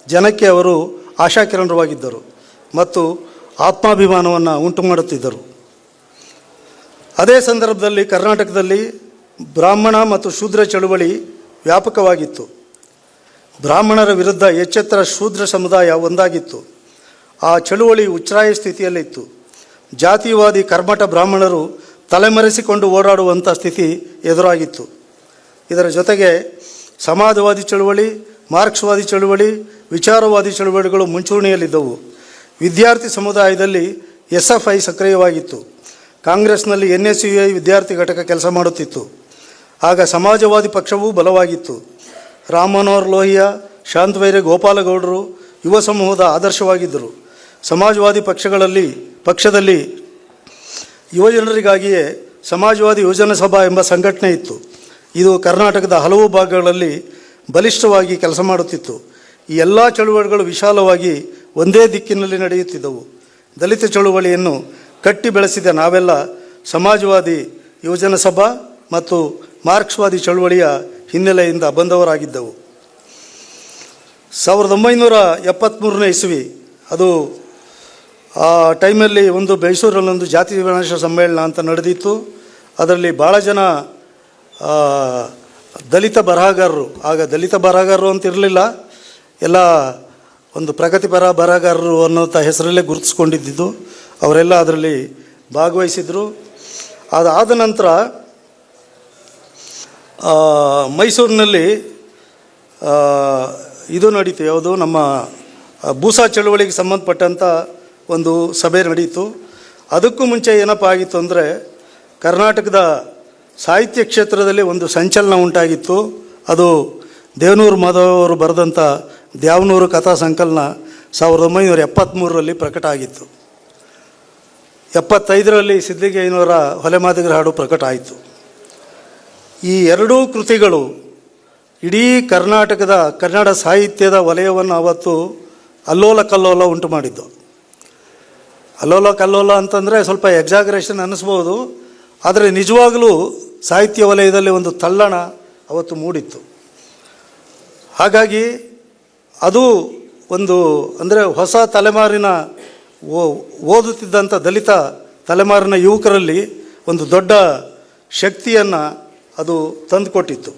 ಜನಕ್ಕೆ ಅವರು ಆಶಾಕಿರಣವಾಗಿದ್ದರು ಮತ್ತು ಆತ್ಮಾಭಿಮಾನವನ್ನು ಉಂಟು ಮಾಡುತ್ತಿದ್ದರು. ಅದೇ ಸಂದರ್ಭದಲ್ಲಿ ಕರ್ನಾಟಕದಲ್ಲಿ ಬ್ರಾಹ್ಮಣ ಮತ್ತು ಶೂದ್ರ ಚಳುವಳಿ ವ್ಯಾಪಕವಾಗಿತ್ತು. ಬ್ರಾಹ್ಮಣರ ವಿರುದ್ಧ ಎಚ್ಚೆತ್ತರ ಶೂದ್ರ ಸಮುದಾಯ ಒಂದಾಗಿತ್ತು. ಆ ಚಳುವಳಿ ಉಚ್ಛ್ರಾಯ ಸ್ಥಿತಿಯಲ್ಲಿತ್ತು. ಜಾತಿವಾದಿ ಕರ್ಮಠ ಬ್ರಾಹ್ಮಣರು ತಲೆಮರೆಸಿಕೊಂಡು ಓಡಾಡುವಂಥ ಸ್ಥಿತಿ ಎದುರಾಗಿತ್ತು. ಇದರ ಜೊತೆಗೆ ಸಮಾಜವಾದಿ ಚಳುವಳಿ, ಮಾರ್ಕ್ಸ್ವಾದಿ ಚಳುವಳಿ, ವಿಚಾರವಾದಿ ಚಳುವಳಿಗಳು ಮುಂಚೂಣಿಯಲ್ಲಿದ್ದವು. ವಿದ್ಯಾರ್ಥಿ ಸಮುದಾಯದಲ್ಲಿ SFI ಸಕ್ರಿಯವಾಗಿತ್ತು. ಕಾಂಗ್ರೆಸ್ನಲ್ಲಿ NSUI ವಿದ್ಯಾರ್ಥಿ ಘಟಕ ಕೆಲಸ ಮಾಡುತ್ತಿತ್ತು. ಆಗ ಸಮಾಜವಾದಿ ಪಕ್ಷವೂ ಬಲವಾಗಿತ್ತು. ರಾಮ್ ಮನೋಹರ್ ಲೋಹಿಯಾ, ಶಾಂತವೈರ್ಯ ಗೋಪಾಲಗೌಡರು, ಯುವ ಸಮೂಹದ ಆದರ್ಶವಾಗಿದ್ದರು. ಸಮಾಜವಾದಿ ಪಕ್ಷದಲ್ಲಿ ಯುವಜನರಿಗಾಗಿಯೇ ಸಮಾಜವಾದಿ ಯುವಜನ ಸಭಾ ಎಂಬ ಸಂಘಟನೆ ಇತ್ತು. ಇದು ಕರ್ನಾಟಕದ ಹಲವು ಭಾಗಗಳಲ್ಲಿ ಬಲಿಷ್ಠವಾಗಿ ಕೆಲಸ ಮಾಡುತ್ತಿತ್ತು. ಈ ಎಲ್ಲ ಚಳುವಳಿಗಳು ವಿಶಾಲವಾಗಿ ಒಂದೇ ದಿಕ್ಕಿನಲ್ಲಿ ನಡೆಯುತ್ತಿದ್ದವು. ದಲಿತ ಚಳುವಳಿಯನ್ನು ಕಟ್ಟಿ ಬೆಳೆಸಿದ ನಾವೆಲ್ಲ ಸಮಾಜವಾದಿ ಯುವಜನ ಸಭಾ ಮತ್ತು ಮಾರ್ಕ್ಸ್ವಾದಿ ಚಳುವಳಿಯ ಹಿನ್ನೆಲೆಯಿಂದ ಬಂದವರಾಗಿದ್ದವು. 1973ನೇ ಇಸ್ವಿ, ಅದು ಆ ಟೈಮಲ್ಲಿ ಒಂದು ಮೈಸೂರಲ್ಲೊಂದು ಜಾತಿ ವಿನಾಶ ಸಮ್ಮೇಳನ ಅಂತ ನಡೆದಿತ್ತು. ಅದರಲ್ಲಿ ಭಾಳ ಜನ ದಲಿತ ಬರಹಗಾರರು, ಆಗ ದಲಿತ ಬರಹಗಾರರು ಅಂತ ಇರಲಿಲ್ಲ, ಎಲ್ಲ ಒಂದು ಪ್ರಗತಿಪರ ಬರಹಗಾರರು ಅನ್ನೋಂಥ ಹೆಸರಲ್ಲೇ ಗುರುತಿಸ್ಕೊಂಡಿದ್ದು, ಅವರೆಲ್ಲ ಅದರಲ್ಲಿ ಭಾಗವಹಿಸಿದರು. ಅದಾದ ನಂತರ ಮೈಸೂರಿನಲ್ಲಿ ಇದು ನಡೀತು, ಯಾವುದು ನಮ್ಮ ಬೂಸಾ ಚಳುವಳಿಗೆ ಸಂಬಂಧಪಟ್ಟಂಥ ಒಂದು ಸಭೆ ನಡೀತು. ಅದಕ್ಕೂ ಮುಂಚೆ ಏನಪ್ಪ ಆಗಿತ್ತು ಅಂದರೆ, ಕರ್ನಾಟಕದ ಸಾಹಿತ್ಯ ಕ್ಷೇತ್ರದಲ್ಲಿ ಒಂದು ಸಂಚಲನ ಉಂಟಾಗಿತ್ತು. ಅದು ದೇವನೂರು ಮಾಧವ್ ಅವರು ಬರೆದಂಥ ದ್ಯಾವನೂರು ಕಥಾ ಸಂಕಲನ 1973ರಲ್ಲಿ ಪ್ರಕಟ ಆಗಿತ್ತು. 75ರಲ್ಲಿ ಸಿದ್ದಿಗಯ್ಯನವರ ಹೊಲೆಮಾದಿಗರ ಹಾಡು ಪ್ರಕಟ ಆಯಿತು. ಈ ಎರಡೂ ಕೃತಿಗಳು ಇಡೀ ಕನ್ನಡ ಸಾಹಿತ್ಯದ ವಲಯವನ್ನು ಅವತ್ತು ಅಲ್ಲೋಲ ಕಲ್ಲೋಲ ಉಂಟು ಮಾಡಿದ್ದು. ಅಲ್ಲೋಲ ಕಲ್ಲೋಲ ಅಂತಂದರೆ ಸ್ವಲ್ಪ ಎಕ್ಸಾಗರೇಷನ್ ಅನ್ನಿಸ್ಬೋದು, ಆದರೆ ನಿಜವಾಗಲೂ ಸಾಹಿತ್ಯ ವಲಯದಲ್ಲಿ ಒಂದು ತಲ್ಲಣ ಅವತ್ತು ಮೂಡಿತ್ತು. ಹಾಗಾಗಿ ಅದು ಒಂದು ಅಂದರೆ ಹೊಸ ತಲೆಮಾರಿನ ಓದುತ್ತಿದ್ದಂಥ ದಲಿತ ತಲೆಮಾರಿನ ಯುವಕರಲ್ಲಿ ಒಂದು ದೊಡ್ಡ ಶಕ್ತಿಯನ್ನು ಅದು ತಂದುಕೊಟ್ಟಿತ್ತು.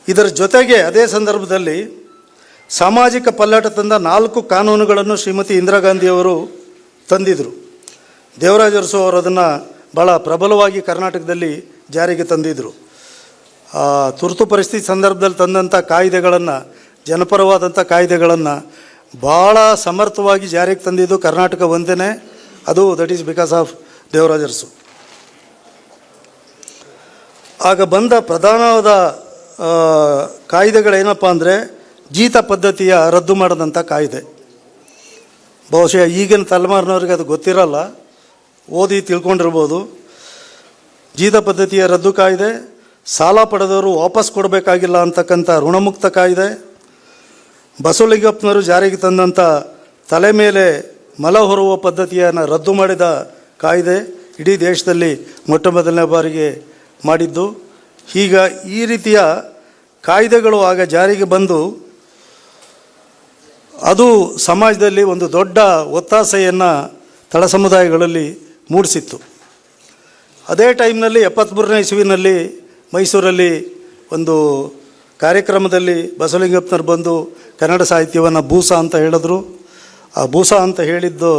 ಇದರ ಜೊತೆಗೆ ಅದೇ ಸಂದರ್ಭದಲ್ಲಿ ಸಾಮಾಜಿಕ ಪಲ್ಲಟ ತಂದ 4 ಕಾನೂನುಗಳನ್ನು ಶ್ರೀಮತಿ ಇಂದಿರಾ ಗಾಂಧಿಯವರು ತಂದಿದ್ದರು. ದೇವರಾಜ ಅರಸು ಅವರು ಅದನ್ನು ಭಾಳ ಪ್ರಬಲವಾಗಿ ಕರ್ನಾಟಕದಲ್ಲಿ ಜಾರಿಗೆ ತಂದಿದ್ದರು. ತುರ್ತು ಪರಿಸ್ಥಿತಿ ಸಂದರ್ಭದಲ್ಲಿ ತಂದಂಥ ಕಾಯ್ದೆಗಳನ್ನು, ಜನಪರವಾದಂಥ ಕಾಯ್ದೆಗಳನ್ನು ಭಾಳ ಸಮರ್ಥವಾಗಿ ಜಾರಿಗೆ ತಂದಿದ್ದು ಕರ್ನಾಟಕ ಒಂದೇ. ಅದು that is because of Devaraj Urs. ಆಗ ಬಂದ ಪ್ರಧಾನವಾದ ಕಾಯ್ದೆಗಳೇನಪ್ಪ ಅಂದರೆ, ಜೀತ ಪದ್ಧತಿಯ ರದ್ದು ಮಾಡಿದಂಥ ಕಾಯ್ದೆ. ಬಹುಶಃ ಈಗಿನ ತಲೆಮಾರಿನವ್ರಿಗೆ ಅದು ಗೊತ್ತಿರಲ್ಲ, ಓದಿ ತಿಳ್ಕೊಂಡಿರ್ಬೋದು. ಜೀತ ಪದ್ಧತಿಯ ರದ್ದು ಕಾಯ್ದೆ, ಸಾಲ ಪಡೆದವರು ವಾಪಸ್ ಕೊಡಬೇಕಾಗಿಲ್ಲ ಅಂತಕ್ಕಂಥ ಋಣಮುಕ್ತ ಕಾಯ್ದೆ, ಬಸವಲಿಂಗಪ್ಪನವರು ಜಾರಿಗೆ ತಂದಂಥ ತಲೆ ಮೇಲೆ ಮಲ ಹೊರುವ ಪದ್ಧತಿಯನ್ನು ರದ್ದು ಮಾಡಿದ ಕಾಯ್ದೆ ಇಡೀ ದೇಶದಲ್ಲಿ ಮೊಟ್ಟ ಮೊದಲನೇ ಬಾರಿಗೆ ಮಾಡಿದ್ದು. ಈಗ ಈ ರೀತಿಯ ಕಾಯ್ದೆಗಳು ಆಗ ಜಾರಿಗೆ ಬಂದು ಅದು ಸಮಾಜದಲ್ಲಿ ಒಂದು ದೊಡ್ಡ ಒತ್ತಾಸೆಯನ್ನು ತಳ ಸಮುದಾಯಗಳಲ್ಲಿ ಮೂಡಿಸಿತ್ತು. ಅದೇ ಟೈಮ್ನಲ್ಲಿ 73ನೇ ಇಸ್ವಿನಲ್ಲಿ ಮೈಸೂರಲ್ಲಿ ಒಂದು ಕಾರ್ಯಕ್ರಮದಲ್ಲಿ ಬಸವಲಿಂಗಪ್ಪನವ್ರು ಬಂದು ಕನ್ನಡ ಸಾಹಿತ್ಯವನ್ನು ಬೂಸ ಅಂತ ಹೇಳಿದ್ರು. ಆ ಬೂಸ ಅಂತ ಹೇಳಿದ್ದು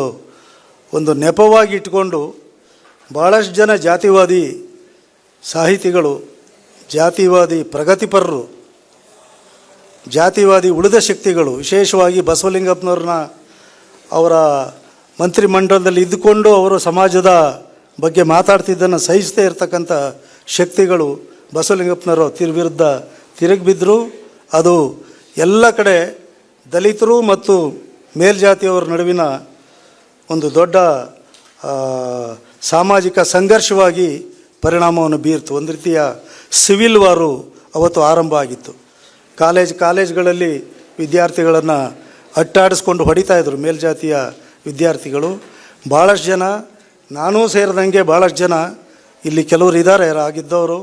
ಒಂದು ನೆಪವಾಗಿ ಇಟ್ಕೊಂಡು ಭಾಳಷ್ಟು ಜನ ಜಾತಿವಾದಿ ಸಾಹಿತಿಗಳು, ಜಾತಿವಾದಿ ಪ್ರಗತಿಪರರು, ಜಾತಿವಾದಿ ಉಳಿದ ಶಕ್ತಿಗಳು, ವಿಶೇಷವಾಗಿ ಬಸವಲಿಂಗಪ್ಪನವ್ರನ್ನ ಅವರ ಮಂತ್ರಿಮಂಡಲದಲ್ಲಿ ಇದ್ದುಕೊಂಡು ಅವರು ಸಮಾಜದ ಬಗ್ಗೆ ಮಾತಾಡ್ತಿದ್ದನ್ನು ಸಹಿಸದೇ ಇರತಕ್ಕಂಥ ಶಕ್ತಿಗಳು ಬಸವಲಿಂಗಪ್ಪನವರು ವಿರುದ್ಧ ತಿರುಗಿಬಿದ್ದರು. ಅದು ಎಲ್ಲ ಕಡೆ ದಲಿತರು ಮತ್ತು ಮೇಲ್ಜಾತಿಯವರ ನಡುವಿನ ಒಂದು ದೊಡ್ಡ ಸಾಮಾಜಿಕ ಸಂಘರ್ಷವಾಗಿ ಪರಿಣಾಮವನ್ನು ಬೀರ್ತು. ಒಂದು ರೀತಿಯ ಸಿವಿಲ್ ವಾರು ಅವತ್ತು ಆರಂಭ ಆಗಿತ್ತು. ಕಾಲೇಜ್ಗಳಲ್ಲಿ ವಿದ್ಯಾರ್ಥಿಗಳನ್ನು ಅಟ್ಟಾಡಿಸ್ಕೊಂಡು ಹೊಡಿತಾಯಿದ್ರು ಮೇಲ್ಜಾತಿಯ ವಿದ್ಯಾರ್ಥಿಗಳು. ಭಾಳಷ್ಟು ಜನ, ನಾನೂ ಸೇರಿದಂಗೆ ಭಾಳಷ್ಟು ಜನ, ಇಲ್ಲಿ ಕೆಲವರು ಇದ್ದಾರೆ ಆಗಿದ್ದವರು,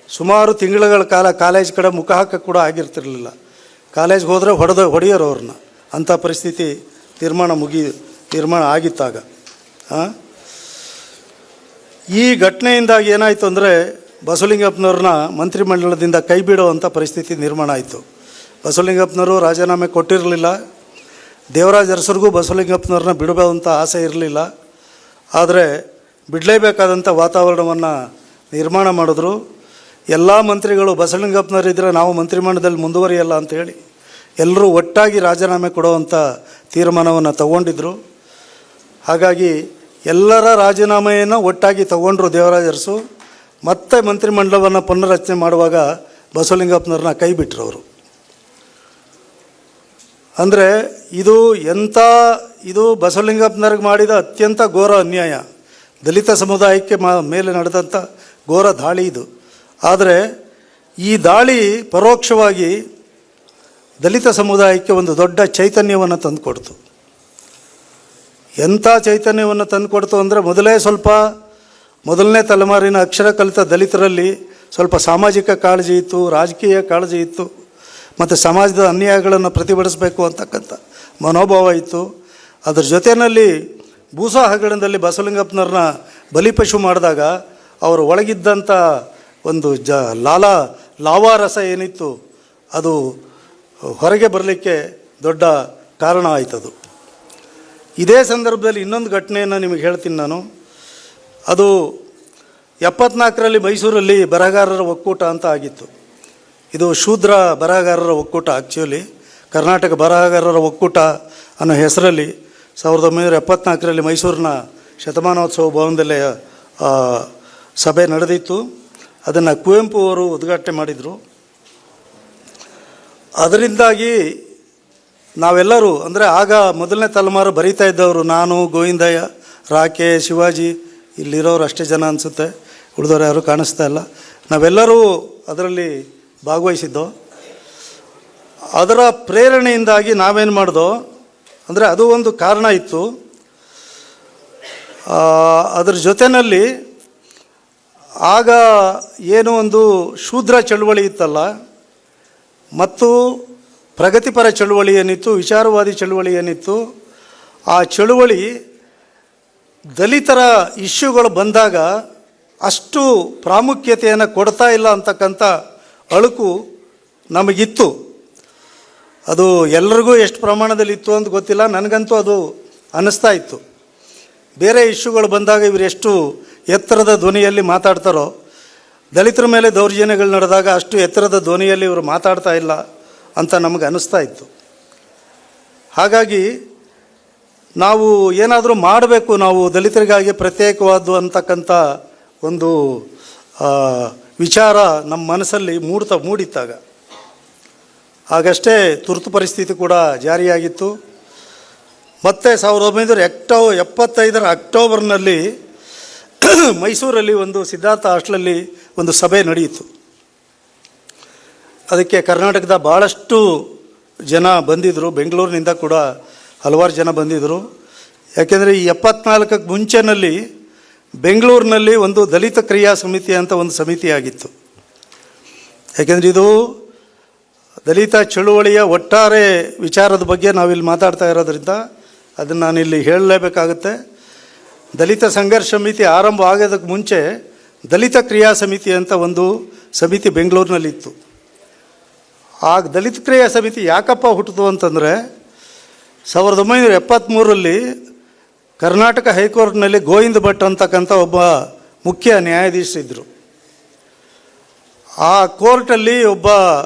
ಸುಮಾರು ತಿಂಗಳುಗಳ ಕಾಲ ಕಾಲೇಜ್ ಕಡೆ ಮುಖ ಹಾಕಕ್ಕೆ ಕೂಡ ಆಗಿರ್ತಿರ್ಲಿಲ್ಲ. ಕಾಲೇಜ್ಗೆ ಹೋದರೆ ಹೊಡೆಯೋರು ಅವ್ರನ್ನ. ಅಂಥ ಪರಿಸ್ಥಿತಿ ನಿರ್ಮಾಣ ಆಗಿತ್ತಾಗ. ಈ ಘಟನೆಯಿಂದಾಗಿ ಏನಾಯಿತು ಅಂದರೆ, ಬಸವಲಿಂಗಪ್ಪನವ್ರನ್ನ ಮಂತ್ರಿಮಂಡಲದಿಂದ ಕೈ ಬಿಡುವಂಥ ಪರಿಸ್ಥಿತಿ ನಿರ್ಮಾಣ ಆಯಿತು. ಬಸವಲಿಂಗಪ್ಪನವರು ರಾಜೀನಾಮೆ ಕೊಟ್ಟಿರಲಿಲ್ಲ. ದೇವರಾಜ ಅರಸರಿಗೂ ಬಸವಲಿಂಗಪ್ಪನವ್ರನ್ನ ಬಿಡಬಹುದಂಥ ಆಸೆ ಇರಲಿಲ್ಲ. ಆದರೆ ಬಿಡಲೇಬೇಕಾದಂಥ ವಾತಾವರಣವನ್ನು ನಿರ್ಮಾಣ ಮಾಡಿದ್ರು. ಎಲ್ಲ ಮಂತ್ರಿಗಳು ಬಸವಲಿಂಗಪ್ಪನವರಿದ್ದರೆ ನಾವು ಮಂತ್ರಿಮಂಡಲದಲ್ಲಿ ಮುಂದುವರಿಯಲ್ಲ ಅಂಥೇಳಿ ಎಲ್ಲರೂ ಒಟ್ಟಾಗಿ ರಾಜೀನಾಮೆ ಕೊಡುವಂಥ ತೀರ್ಮಾನವನ್ನು ತಗೊಂಡಿದ್ದರು. ಹಾಗಾಗಿ ಎಲ್ಲರ ರಾಜೀನಾಮೆಯನ್ನು ಒಟ್ಟಾಗಿ ತಗೊಂಡ್ರು ದೇವರಾಜ ಅರಸು. ಮತ್ತೆ ಮಂತ್ರಿಮಂಡಲವನ್ನು ಪುನರ್ರಚನೆ ಮಾಡುವಾಗ ಬಸವಲಿಂಗಪ್ಪನವ್ರನ್ನ ಕೈ ಬಿಟ್ಟರು ಅವರು. ಅಂದರೆ ಇದು ಬಸವಲಿಂಗಪ್ಪನವ್ರಿಗೆ ಮಾಡಿದ ಅತ್ಯಂತ ಘೋರ ಅನ್ಯಾಯ, ದಲಿತ ಸಮುದಾಯಕ್ಕೆ ಮೇಲೆ ನಡೆದಂಥ ಘೋರ ದಾಳಿ ಇದು. ಆದರೆ ಈ ದಾಳಿ ಪರೋಕ್ಷವಾಗಿ ದಲಿತ ಸಮುದಾಯಕ್ಕೆ ಒಂದು ದೊಡ್ಡ ಚೈತನ್ಯವನ್ನು ತಂದುಕೊಡ್ತು. ಎಂಥ ಚೈತನ್ಯವನ್ನು ತಂದುಕೊಡ್ತು ಅಂದರೆ, ಮೊದಲನೇ ತಲೆಮಾರಿನ ಅಕ್ಷರ ಕಲಿತ ದಲಿತರಲ್ಲಿ ಸ್ವಲ್ಪ ಸಾಮಾಜಿಕ ಕಾಳಜಿ ಇತ್ತು, ರಾಜಕೀಯ ಕಾಳಜಿ ಇತ್ತು, ಮತ್ತು ಸಮಾಜದ ಅನ್ಯಾಯಗಳನ್ನು ಪ್ರತಿಭಟಿಸಬೇಕು ಅಂತಕ್ಕಂಥ ಮನೋಭಾವ ಇತ್ತು. ಅದರ ಜೊತೆಯಲ್ಲಿ ಬೂಸಾ ಹಗರಣದಲ್ಲಿ ಬಸವಲಿಂಗಪ್ಪನವ್ರನ್ನ ಬಲಿಪಶು ಮಾಡಿದಾಗ ಅವರು ಒಳಗಿದ್ದಂಥ ಒಂದು ಲಾವಾರಸ ಏನಿತ್ತು ಅದು ಹೊರಗೆ ಬರಲಿಕ್ಕೆ ದೊಡ್ಡ ಕಾರಣ ಆಯ್ತದು. ಇದೇ ಸಂದರ್ಭದಲ್ಲಿ ಇನ್ನೊಂದು ಘಟನೆಯನ್ನು ನಿಮಗೆ ಹೇಳ್ತೀನಿ ನಾನು. ಅದು 74ರಲ್ಲಿ ಮೈಸೂರಲ್ಲಿ ಬರಹಗಾರರ ಒಕ್ಕೂಟ ಅಂತ ಆಗಿತ್ತು. ಇದು ಶೂದ್ರ ಬರಹಗಾರರ ಒಕ್ಕೂಟ. ಆ್ಯಕ್ಚುಲಿ ಕರ್ನಾಟಕ ಬರಹಗಾರರ ಒಕ್ಕೂಟ ಅನ್ನೋ ಹೆಸರಲ್ಲಿ 1974ರಲ್ಲಿ ಮೈಸೂರಿನ ಶತಮಾನೋತ್ಸವ ಭವನದಲ್ಲೇ ಸಭೆ ನಡೆದಿತ್ತು. ಅದನ್ನು ಕುವೆಂಪು ಅವರು ಉದ್ಘಾಟನೆ ಮಾಡಿದರು. ಅದರಿಂದಾಗಿ ನಾವೆಲ್ಲರೂ, ಅಂದರೆ ಆಗ ಮೊದಲನೇ ತಲೆಮಾರು ಬರೀತಾ ಇದ್ದವರು, ನಾನು, ಗೋವಿಂದಯ್ಯ, ರಾಕೆ, ಶಿವಾಜಿ, ಇಲ್ಲಿರೋರು ಅಷ್ಟೇ ಜನ ಅನಿಸುತ್ತೆ, ಉಳಿದವರು ಯಾರೂ ಕಾಣಿಸ್ತಾ ಇಲ್ಲ, ನಾವೆಲ್ಲರೂ ಅದರಲ್ಲಿ ಭಾಗವಹಿಸಿದ್ದೋ. ಅದರ ಪ್ರೇರಣೆಯಿಂದಾಗಿ ನಾವೇನು ಮಾಡ್ದೋ ಅಂದರೆ, ಅದು ಒಂದು ಕಾರಣ ಇತ್ತು. ಅದರ ಜೊತೆಯಲ್ಲಿ ಆಗ ಏನೋ ಒಂದು ಶೂದ್ರ ಚಳುವಳಿ ಇತ್ತಲ್ಲ, ಮತ್ತು ಪ್ರಗತಿಪರ ಚಳುವಳಿ ಏನಿತ್ತು, ವಿಚಾರವಾದಿ ಚಳುವಳಿ ಏನಿತ್ತು, ಆ ಚಳುವಳಿ ದಲಿತರ ಇಶ್ಯೂಗಳು ಬಂದಾಗ ಅಷ್ಟು ಪ್ರಾಮುಖ್ಯತೆಯನ್ನು ಕೊಡ್ತಾ ಇಲ್ಲ ಅಂತಕ್ಕಂಥ ಅಳುಕು ನಮಗಿತ್ತು. ಅದು ಎಲ್ಲರಿಗೂ ಎಷ್ಟು ಪ್ರಮಾಣದಲ್ಲಿ ಇತ್ತು ಅಂತ ಗೊತ್ತಿಲ್ಲ, ನನಗಂತೂ ಅದು ಅನ್ನಿಸ್ತಾ ಇತ್ತು. ಬೇರೆ ಇಶ್ಯೂಗಳು ಬಂದಾಗ ಇವರು ಎಷ್ಟು ಎತ್ತರದ ಧ್ವನಿಯಲ್ಲಿ ಮಾತಾಡ್ತಾರೋ, ದಲಿತರ ಮೇಲೆ ದೌರ್ಜನ್ಯಗಳು ನಡೆದಾಗ ಅಷ್ಟು ಎತ್ತರದ ಧ್ವನಿಯಲ್ಲಿ ಇವರು ಮಾತಾಡ್ತಾ ಇಲ್ಲ ಅಂತ ನಮಗೆ ಅನ್ನಿಸ್ತಾ ಇತ್ತು. ಹಾಗಾಗಿ ನಾವು ಏನಾದರೂ ಮಾಡಬೇಕು, ನಾವು ದಲಿತರಿಗಾಗಿ ಪ್ರತ್ಯೇಕವಾದ್ದು ಅಂತಕ್ಕಂಥ ಒಂದು ವಿಚಾರ ನಮ್ಮ ಮನಸ್ಸಲ್ಲಿ ಮೂಡಿತ್ತಾಗ. ಆಗಷ್ಟೇ ತುರ್ತು ಪರಿಸ್ಥಿತಿ ಕೂಡ ಜಾರಿಯಾಗಿತ್ತು. ಮತ್ತು 1975 ಅಕ್ಟೋಬರ್ನಲ್ಲಿ ಮೈಸೂರಲ್ಲಿ ಒಂದು ಸಿದ್ಧಾರ್ಥ ಹಾಸ್ಟೆಲಲ್ಲಿ ಒಂದು ಸಭೆ ನಡೆಯಿತು. ಅದಕ್ಕೆ ಕರ್ನಾಟಕದ ಭಾಳಷ್ಟು ಜನ ಬಂದಿದ್ದರು, ಬೆಂಗಳೂರಿನಿಂದ ಕೂಡ ಹಲವಾರು ಜನ ಬಂದಿದ್ದರು. ಯಾಕೆಂದರೆ ಈ 74ಕ್ಕೆ ಮುಂಚೆನಲ್ಲಿ ಬೆಂಗಳೂರಿನಲ್ಲಿ ಒಂದು ದಲಿತ ಕ್ರಿಯಾ ಸಮಿತಿ ಅಂತ ಒಂದು ಸಮಿತಿ ಆಗಿತ್ತು. ಯಾಕೆಂದರೆ ಇದು ದಲಿತ ಚಳುವಳಿಯ ಒಟ್ಟಾರೆ ವಿಚಾರದ ಬಗ್ಗೆ ನಾವಿಲ್ಲಿ ಮಾತಾಡ್ತಾ ಇರೋದ್ರಿಂದ ಅದನ್ನು ನಾನಿಲ್ಲಿ ಹೇಳಲೇಬೇಕಾಗುತ್ತೆ. ದಲಿತ ಸಂಘರ್ಷ ಸಮಿತಿ ಆರಂಭ ಆಗೋದಕ್ಕೆ ಮುಂಚೆ ದಲಿತ ಕ್ರಿಯಾ ಸಮಿತಿ ಅಂತ ಒಂದು ಸಮಿತಿ ಬೆಂಗಳೂರಿನಲ್ಲಿತ್ತು. ಆ ದಲಿತ ಕ್ರಿಯಾ ಸಮಿತಿ ಯಾಕಪ್ಪ ಹುಟ್ಟಿತು ಅಂತಂದರೆ, 1973ರಲ್ಲಿ ಕರ್ನಾಟಕ ಹೈಕೋರ್ಟ್ನಲ್ಲಿ ಗೋವಿಂದ ಭಟ್ ಅಂತಕ್ಕಂಥ ಒಬ್ಬ ಮುಖ್ಯ ನ್ಯಾಯಾಧೀಶರಿದ್ದರು. ಆ ಕೋರ್ಟಲ್ಲಿ ಒಬ್ಬ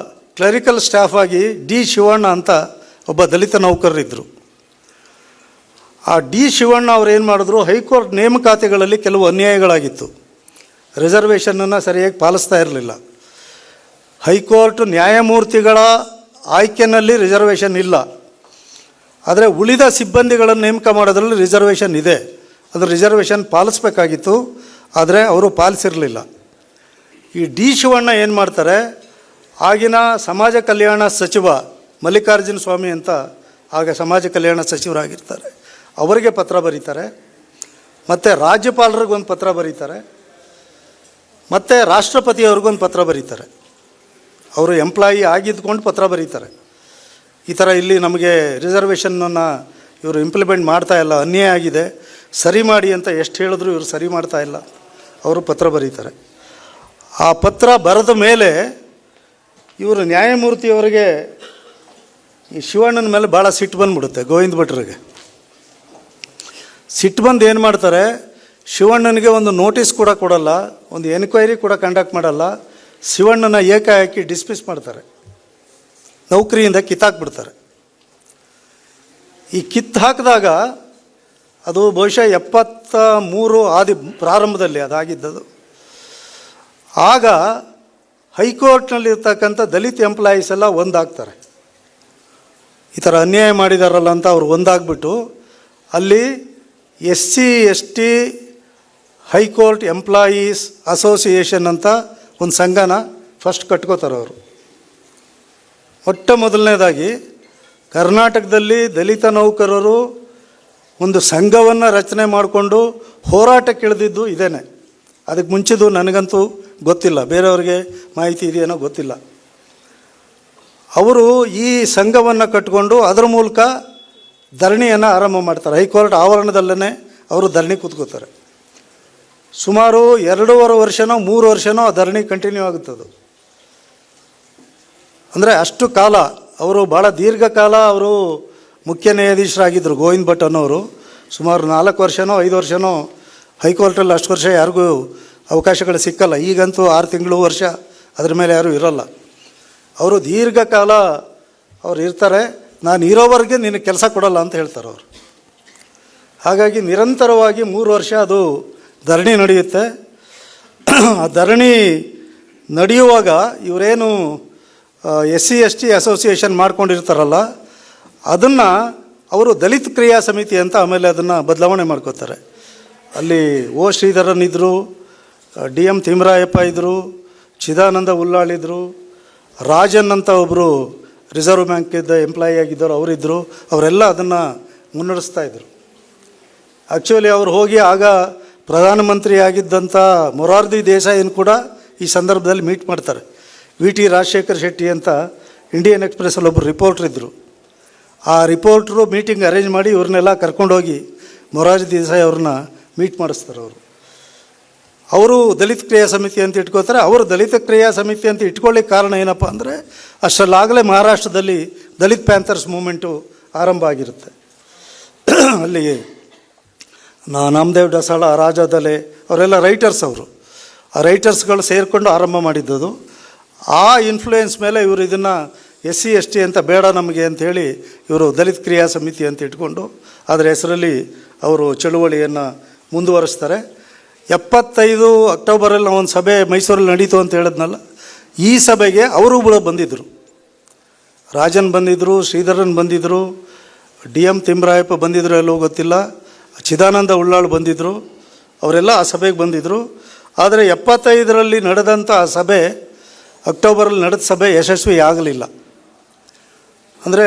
ಕ್ಲರಿಕಲ್ ಸ್ಟಾಫ್ ಆಗಿ ಡಿ ಶಿವಣ್ಣ ಅಂತ ಒಬ್ಬ ದಲಿತ ನೌಕರರಿದ್ದರು. ಆ ಡಿ ಶಿವಣ್ಣ ಅವ್ರು ಏನು ಮಾಡಿದ್ರು, ಹೈಕೋರ್ಟ್ ನೇಮಕಾತಿಗಳಲ್ಲಿ ಕೆಲವು ಅನ್ಯಾಯಗಳಾಗಿತ್ತು. ರಿಸರ್ವೇಷನನ್ನು ಸರಿಯಾಗಿ ಪಾಲಿಸ್ತಾ ಇರಲಿಲ್ಲ. ಹೈಕೋರ್ಟ್ ನ್ಯಾಯಮೂರ್ತಿಗಳ ಆಯ್ಕೆಯಲ್ಲಿ ರಿಸರ್ವೇಷನ್ ಇಲ್ಲ, ಆದರೆ ಉಳಿದ ಸಿಬ್ಬಂದಿಗಳನ್ನು ನೇಮಕ ಮಾಡೋದ್ರಲ್ಲಿ ರಿಸರ್ವೇಷನ್ ಇದೆ. ಅದು ರಿಸರ್ವೇಷನ್ ಪಾಲಿಸ್ಬೇಕಾಗಿತ್ತು, ಆದರೆ ಅವರು ಪಾಲಿಸಿರಲಿಲ್ಲ. ಈ ಡಿ ಶಿವಣ್ಣ ಏನು ಮಾಡ್ತಾರೆ, ಆಗಿನ ಸಮಾಜ ಕಲ್ಯಾಣ ಸಚಿವ ಮಲ್ಲಿಕಾರ್ಜುನ ಸ್ವಾಮಿ ಅಂತ ಆಗ ಸಮಾಜ ಕಲ್ಯಾಣ ಸಚಿವರಾಗಿರ್ತಾರೆ, ಅವರಿಗೆ ಪತ್ರ ಬರೀತಾರೆ, ಮತ್ತು ರಾಜ್ಯಪಾಲರಿಗೊಂದು ಪತ್ರ ಬರೀತಾರೆ, ಮತ್ತು ರಾಷ್ಟ್ರಪತಿಯವ್ರಿಗೊಂದು ಪತ್ರ ಬರೀತಾರೆ. ಅವರು ಎಂಪ್ಲಾಯಿ ಆಗಿದ್ದುಕೊಂಡು ಪತ್ರ ಬರೀತಾರೆ, ಈ ಥರ ಇಲ್ಲಿ ನಮಗೆ ರಿಸರ್ವೇಷನ್ನನ್ನು ಇವರು ಇಂಪ್ಲಿಮೆಂಟ್ ಮಾಡ್ತಾ ಇಲ್ಲ, ಅನ್ಯಾಯ ಆಗಿದೆ, ಸರಿ ಮಾಡಿ ಅಂತ ಎಷ್ಟು ಹೇಳಿದ್ರು ಇವರು ಸರಿ ಮಾಡ್ತಾ ಇಲ್ಲ, ಅವರು ಪತ್ರ ಬರೀತಾರೆ. ಆ ಪತ್ರ ಬರೆದ ಮೇಲೆ ಇವರು ನ್ಯಾಯಮೂರ್ತಿಯವರಿಗೆ ಈ ಶಿವಣ್ಣನ ಮೇಲೆ ಭಾಳ ಸಿಟ್ಟು ಬಂದುಬಿಡುತ್ತೆ. ಗೋವಿಂದ ಭಟ್ರಿಗೆ ಸಿಟ್ಟು ಬಂದು ಏನು ಮಾಡ್ತಾರೆ, ಶಿವಣ್ಣನಿಗೆ ಒಂದು ನೋಟಿಸ್ ಕೂಡ ಕೊಡಲ್ಲ, ಒಂದು ಎನ್ಕ್ವೈರಿ ಕೂಡ ಕಂಡಕ್ಟ್ ಮಾಡಲ್ಲ, ಶಿವಣ್ಣನ ಏಕಾಏಕಿ ಡಿಸ್ಮಿಸ್ ಮಾಡ್ತಾರೆ, ನೌಕರಿಯಿಂದ ಕಿತ್ತಾಕ್ಬಿಡ್ತಾರೆ. ಈ ಕಿತ್ತು ಹಾಕಿದಾಗ ಅದು ಬಹುಶಃ 73 ಪ್ರಾರಂಭದಲ್ಲಿ ಅದಾಗಿದ್ದದು. ಆಗ ಹೈಕೋರ್ಟ್ನಲ್ಲಿರ್ತಕ್ಕಂಥ ದಲಿತ ಎಂಪ್ಲಾಯೀಸ್ ಎಲ್ಲ ಒಂದಾಗ್ತಾರೆ. ಈ ಥರ ಅನ್ಯಾಯ ಮಾಡಿದಾರಲ್ಲ ಅಂತ ಅವ್ರು ಒಂದಾಗ್ಬಿಟ್ಟು ಅಲ್ಲಿ SC/ST ಹೈಕೋರ್ಟ್ ಎಂಪ್ಲಾಯೀಸ್ ಅಸೋಸಿಯೇಷನ್ ಅಂತ ಒಂದು ಸಂಘನ ಫಸ್ಟ್ ಕಟ್ಕೋತಾರೆ ಅವರು. ಮೊದಲನೇದಾಗಿ ಕರ್ನಾಟಕದಲ್ಲಿ ದಲಿತ ನೌಕರರು ಒಂದು ಸಂಘವನ್ನು ರಚನೆ ಮಾಡಿಕೊಂಡು ಹೋರಾಟಕ್ಕೆ ಇಳಿದಿದ್ದು ಇದೇನೆ. ಅದಕ್ಕೆ ಮುಂಚಿದ್ದು ನನಗಂತೂ ಗೊತ್ತಿಲ್ಲ, ಬೇರೆಯವ್ರಿಗೆ ಮಾಹಿತಿ ಇದೆಯೇನೋ ಗೊತ್ತಿಲ್ಲ. ಅವರು ಈ ಸಂಘವನ್ನು ಕಟ್ಟಿಕೊಂಡು ಅದರ ಮೂಲಕ ಧರಣಿಯನ್ನು ಆರಂಭ ಮಾಡ್ತಾರೆ. ಹೈಕೋರ್ಟ್ ಆವರಣದಲ್ಲೇ ಅವರು ಧರಣಿ ಕೂತ್ಕೋತಾರೆ. ಸುಮಾರು 2.5 ವರ್ಷನೋ 3 ವರ್ಷನೋ ಆ ಧರಣಿ ಕಂಟಿನ್ಯೂ ಆಗುತ್ತದು. ಅಂದರೆ ಅಷ್ಟು ಕಾಲ ಅವರು ಭಾಳ ದೀರ್ಘಕಾಲ ಅವರು ಮುಖ್ಯ ನ್ಯಾಯಾಧೀಶರಾಗಿದ್ದರು. ಗೋವಿಂದ್ ಭಟ್ ಅನ್ನೋರು ಸುಮಾರು 4 ವರ್ಷನೋ 5 ವರ್ಷನೋ ಹೈಕೋರ್ಟಲ್ಲಿ ಅಷ್ಟು ವರ್ಷ ಯಾರಿಗೂ ಅವಕಾಶಗಳು ಸಿಕ್ಕಲ್ಲ. ಈಗಂತೂ 6 ತಿಂಗಳು ವರ್ಷ ಅದ್ರ ಮೇಲೆ ಯಾರೂ ಇರೋಲ್ಲ. ಅವರು ದೀರ್ಘಕಾಲ ಅವ್ರು ಇರ್ತಾರೆ. ನಾನು ಇರೋವರೆಗೆ ನಿನಗೆ ಕೆಲಸ ಕೊಡಲ್ಲ ಅಂತ ಹೇಳ್ತಾರೆ ಅವರು. ಹಾಗಾಗಿ ನಿರಂತರವಾಗಿ 3 ವರ್ಷ ಅದು ಧರಣಿ ನಡೆಯುತ್ತೆ. ಆ ಧರಣಿ ನಡೆಯುವಾಗ ಇವರೇನು SC/ST ಅಸೋಸಿಯೇಷನ್ ಮಾಡ್ಕೊಂಡಿರ್ತಾರಲ್ಲ, ಅದನ್ನು ಅವರು ದಲಿತ ಕ್ರಿಯಾ ಸಮಿತಿ ಅಂತ ಆಮೇಲೆ ಅದನ್ನು ಬದಲಾವಣೆ ಮಾಡ್ಕೋತಾರೆ. ಅಲ್ಲಿ ಶ್ರೀಧರನ್ ಇದ್ದರು, DM ತಿಮ್ಮರಾಯಪ್ಪ ಇದ್ದರು, ಚಿದಾನಂದ ಉಲ್ಲಾಳ್ ಇದ್ದರು, ರಾಜನ್ ಅಂತ ಒಬ್ಬರು ರಿಸರ್ವ್ ಬ್ಯಾಂಕಿದ್ದ ಎಂಪ್ಲಾಯಿ ಆಗಿದ್ದರು ಅವರಿದ್ದರು. ಅವರೆಲ್ಲ ಅದನ್ನು ಮುನ್ನಡೆಸ್ತಾಯಿದ್ರು. ಆ್ಯಕ್ಚುಲಿ ಅವ್ರು ಹೋಗಿ ಆಗ ಪ್ರಧಾನಮಂತ್ರಿ ಆಗಿದ್ದಂಥ ಮೊರಾರ್ಜಿ ದೇಸಾಯಿನ ಕೂಡ ಈ ಸಂದರ್ಭದಲ್ಲಿ ಮೀಟ್ ಮಾಡ್ತಾರೆ. VT ರಾಜಶೇಖರ್ ಶೆಟ್ಟಿ ಅಂತ ಇಂಡಿಯನ್ ಎಕ್ಸ್ಪ್ರೆಸ್ಸಲ್ಲಿ ಒಬ್ಬರು ರಿಪೋರ್ಟ್ರ್ ಇದ್ದರು. ಆ ರಿಪೋರ್ಟ್ರು ಮೀಟಿಂಗ್ ಅರೇಂಜ್ ಮಾಡಿ ಇವ್ರನ್ನೆಲ್ಲ ಕರ್ಕೊಂಡೋಗಿ ಮೊರಾರ್ಜಿ ದೇಸಾಯಿ ಅವ್ರನ್ನ ಮೀಟ್ ಮಾಡಿಸ್ತಾರೆ. ಅವರು ದಲಿತ ಕ್ರಿಯಾ ಸಮಿತಿ ಅಂತ ಇಟ್ಕೋತಾರೆ. ಅವರು ದಲಿತ ಕ್ರಿಯಾ ಸಮಿತಿ ಅಂತ ಇಟ್ಕೊಳ್ಳಿಕ್ಕೆ ಕಾರಣ ಏನಪ್ಪ ಅಂದರೆ, ಅಷ್ಟರಲ್ಲಾಗಲೇ ಮಹಾರಾಷ್ಟ್ರದಲ್ಲಿ ದಲಿತ ಪ್ಯಾಂಥರ್ಸ್ ಮೂಮೆಂಟು ಆರಂಭ ಆಗಿರುತ್ತೆ. ಅಲ್ಲಿ ನಾಮದೇವ್ ಡಸಾಳ, ರಾಜ ದಲೆ ಅವರೆಲ್ಲ ರೈಟರ್ಸ್. ಅವರು ಆ ರೈಟರ್ಸ್ಗಳು ಸೇರಿಕೊಂಡು ಆರಂಭ ಮಾಡಿದ್ದದು. ಆ ಇನ್ಫ್ಲೂಯೆನ್ಸ್ ಮೇಲೆ ಇವರು ಇದನ್ನು SC/ST ಅಂತ ಬೇಡ ನಮಗೆ ಅಂಥೇಳಿ ಇವರು ದಲಿತ ಕ್ರಿಯಾ ಸಮಿತಿ ಅಂತ ಇಟ್ಕೊಂಡು ಅದರ ಹೆಸರಲ್ಲಿ ಅವರು ಚಳುವಳಿಯನ್ನು ಮುಂದುವರಿಸ್ತಾರೆ. 75 ಅಕ್ಟೋಬರಲ್ಲಿ ಒಂದು ಸಭೆ ಮೈಸೂರಲ್ಲಿ ನಡೀತು ಅಂತ ಹೇಳಿದ್ನಲ್ಲ, ಈ ಸಭೆಗೆ ಅವರು ಬಂದಿದ್ದರು. ರಾಜನ್ ಬಂದಿದ್ದರು, ಶ್ರೀಧರನ್ ಬಂದಿದ್ದರು, DM ತಿಮ್ಮರಾಯಪ್ಪ ಬಂದಿದ್ದರು, ಎಲ್ಲೋ ಗೊತ್ತಿಲ್ಲ, ಚಿದಾನಂದ ಉಳ್ಳಾಳ್ ಬಂದಿದ್ದರು. ಅವರೆಲ್ಲ ಆ ಸಭೆಗೆ ಬಂದಿದ್ದರು. ಆದರೆ 75ರಲ್ಲಿ ನಡೆದಂಥ ಆ ಸಭೆ, ಅಕ್ಟೋಬರಲ್ಲಿ ನಡೆದ ಸಭೆ ಯಶಸ್ವಿ ಆಗಲಿಲ್ಲ. ಅಂದರೆ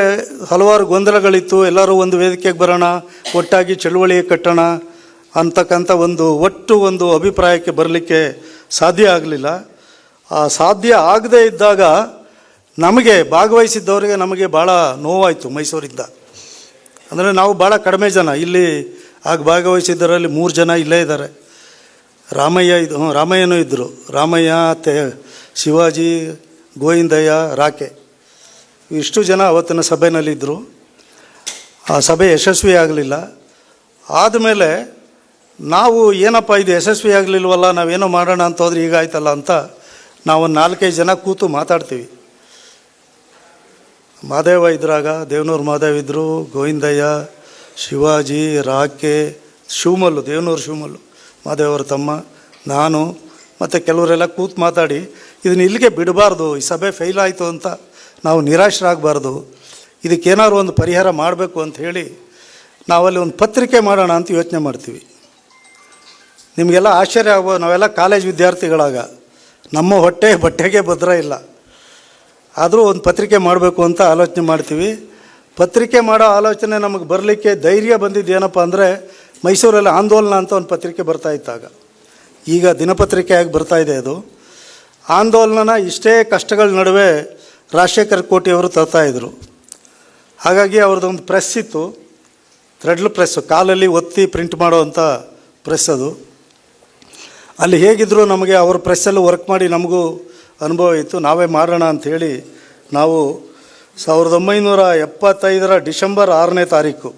ಹಲವಾರು ಗೊಂದಲಗಳಿತ್ತು. ಎಲ್ಲರೂ ಒಂದು ವೇದಿಕೆಗೆ ಬರೋಣ, ಒಟ್ಟಾಗಿ ಚಳುವಳಿ ಕಟ್ಟೋಣ ಅಂತಕ್ಕಂಥ ಒಂದು ಅಭಿಪ್ರಾಯಕ್ಕೆ ಬರಲಿಕ್ಕೆ ಸಾಧ್ಯ ಆಗಲಿಲ್ಲ. ಆ ಸಾಧ್ಯ ಆಗದೇ ಇದ್ದಾಗ ನಮಗೆ ಭಾಗವಹಿಸಿದ್ದವರಿಗೆ ನಮಗೆ ಭಾಳ ನೋವಾಯಿತು ಮೈಸೂರಿಂದ. ಅಂದರೆ ನಾವು ಭಾಳ ಕಡಿಮೆ ಜನ ಇಲ್ಲಿ ಆಗ ಭಾಗವಹಿಸಿದ್ದರಲ್ಲಿ 3 ಜನ ಇಲ್ಲೇ ಇದ್ದಾರೆ. ರಾಮಯ್ಯನೂ ಇದ್ದರು. ರಾಮಯ್ಯ, ಶಿವಾಜಿ, ಗೋವಿಂದಯ್ಯ, ರಾಕೆ, ಇಷ್ಟು ಜನ ಅವತ್ತಿನ ಸಭೆಯಲ್ಲಿದ್ದರು. ಆ ಸಭೆ ಯಶಸ್ವಿ ಆಗಲಿಲ್ಲ. ಆದಮೇಲೆ ನಾವು ಏನಪ್ಪ ಇದು ಯಶಸ್ವಿ ಆಗಲಿಲ್ವಲ್ಲ, ನಾವೇನೋ ಮಾಡೋಣ ಅಂತ ಹೋದ್ರೆ ಹೀಗಾಯ್ತಲ್ಲ ಅಂತ ನಾವು 4-5 ಜನ ಕೂತು ಮಾತಾಡ್ತೀವಿ. ಮಾದೇವ ಇದ್ರಾಗ, ದೇವನೂರು ಮಾದೇವ್ ಇದ್ದರು, ಗೋವಿಂದಯ್ಯ, ಶಿವಾಜಿ, ರಾಕೆ, ಶಿವಮಲ್ಲು, ದೇವನೂರು ಶಿವಮಲ್ಲು ಮಾದೇವರ ತಮ್ಮ, ನಾನು ಮತ್ತು ಕೆಲವರೆಲ್ಲ ಕೂತು ಮಾತಾಡಿ ಇದನ್ನು ಇಲ್ಲಿಗೆ ಬಿಡಬಾರ್ದು, ಈ ಸಭೆ ಫೇಲ್ ಆಯಿತು ಅಂತ ನಾವು ನಿರಾಶರಾಗಬಾರ್ದು, ಇದಕ್ಕೇನಾದ್ರು ಒಂದು ಪರಿಹಾರ ಮಾಡಬೇಕು ಅಂತ ಹೇಳಿ ನಾವಲ್ಲಿ ಒಂದು ಪತ್ರಿಕೆ ಮಾಡೋಣ ಅಂತ ಯೋಚನೆ ಮಾಡ್ತೀವಿ. ನಿಮಗೆಲ್ಲ ಆಶ್ಚರ್ಯ ಆಗ್ಬೋದು, ನಾವೆಲ್ಲ ಕಾಲೇಜ್ ವಿದ್ಯಾರ್ಥಿಗಳಾಗ ನಮ್ಮ ಬಟ್ಟೆಗೆ ಭದ್ರ ಇಲ್ಲ. ಆದರೂ ಒಂದು ಪತ್ರಿಕೆ ಮಾಡಬೇಕು ಅಂತ ಆಲೋಚನೆ ಮಾಡ್ತೀವಿ. ಪತ್ರಿಕೆ ಮಾಡೋ ಆಲೋಚನೆ ನಮಗೆ ಬರಲಿಕ್ಕೆ ಧೈರ್ಯ ಬಂದಿದ್ದು ಏನಪ್ಪ ಅಂದರೆ, ಮೈಸೂರಲ್ಲಿ ಆಂದೋಲನ ಅಂತ ಒಂದು ಪತ್ರಿಕೆ ಬರ್ತಾಯಿತ್ತಾಗ, ಈಗ ದಿನಪತ್ರಿಕೆಯಾಗಿ ಬರ್ತಾಯಿದೆ ಅದು. ಆಂದೋಲನ ಇಷ್ಟೇ ಕಷ್ಟಗಳ ನಡುವೆ ರಾಜಶೇಖರ್ ಕೋಟಿಯವರು ತರ್ತಾಯಿದ್ರು. ಹಾಗಾಗಿ ಅವ್ರದ್ದೊಂದು ಪ್ರೆಸ್ ಇತ್ತು, ಥ್ರೆಡ್ಲ್ ಪ್ರೆಸ್ಸು, ಕಾಲಲ್ಲಿ ಒತ್ತಿ ಪ್ರಿಂಟ್ ಮಾಡೋವಂಥ ಪ್ರೆಸ್ ಅದು. ಅಲ್ಲಿ ಹೇಗಿದ್ದರೂ ನಮಗೆ ಅವ್ರ ಪ್ರೆಸ್ಸಲ್ಲಿ ವರ್ಕ್ ಮಾಡಿ ನಮಗೂ ಅನುಭವ ಇತ್ತು. ನಾವೇ ಮಾಡೋಣ ಅಂಥೇಳಿ ನಾವು 1975 ಡಿಸೆಂಬರ್ 6ನೇ ತಾರೀಕು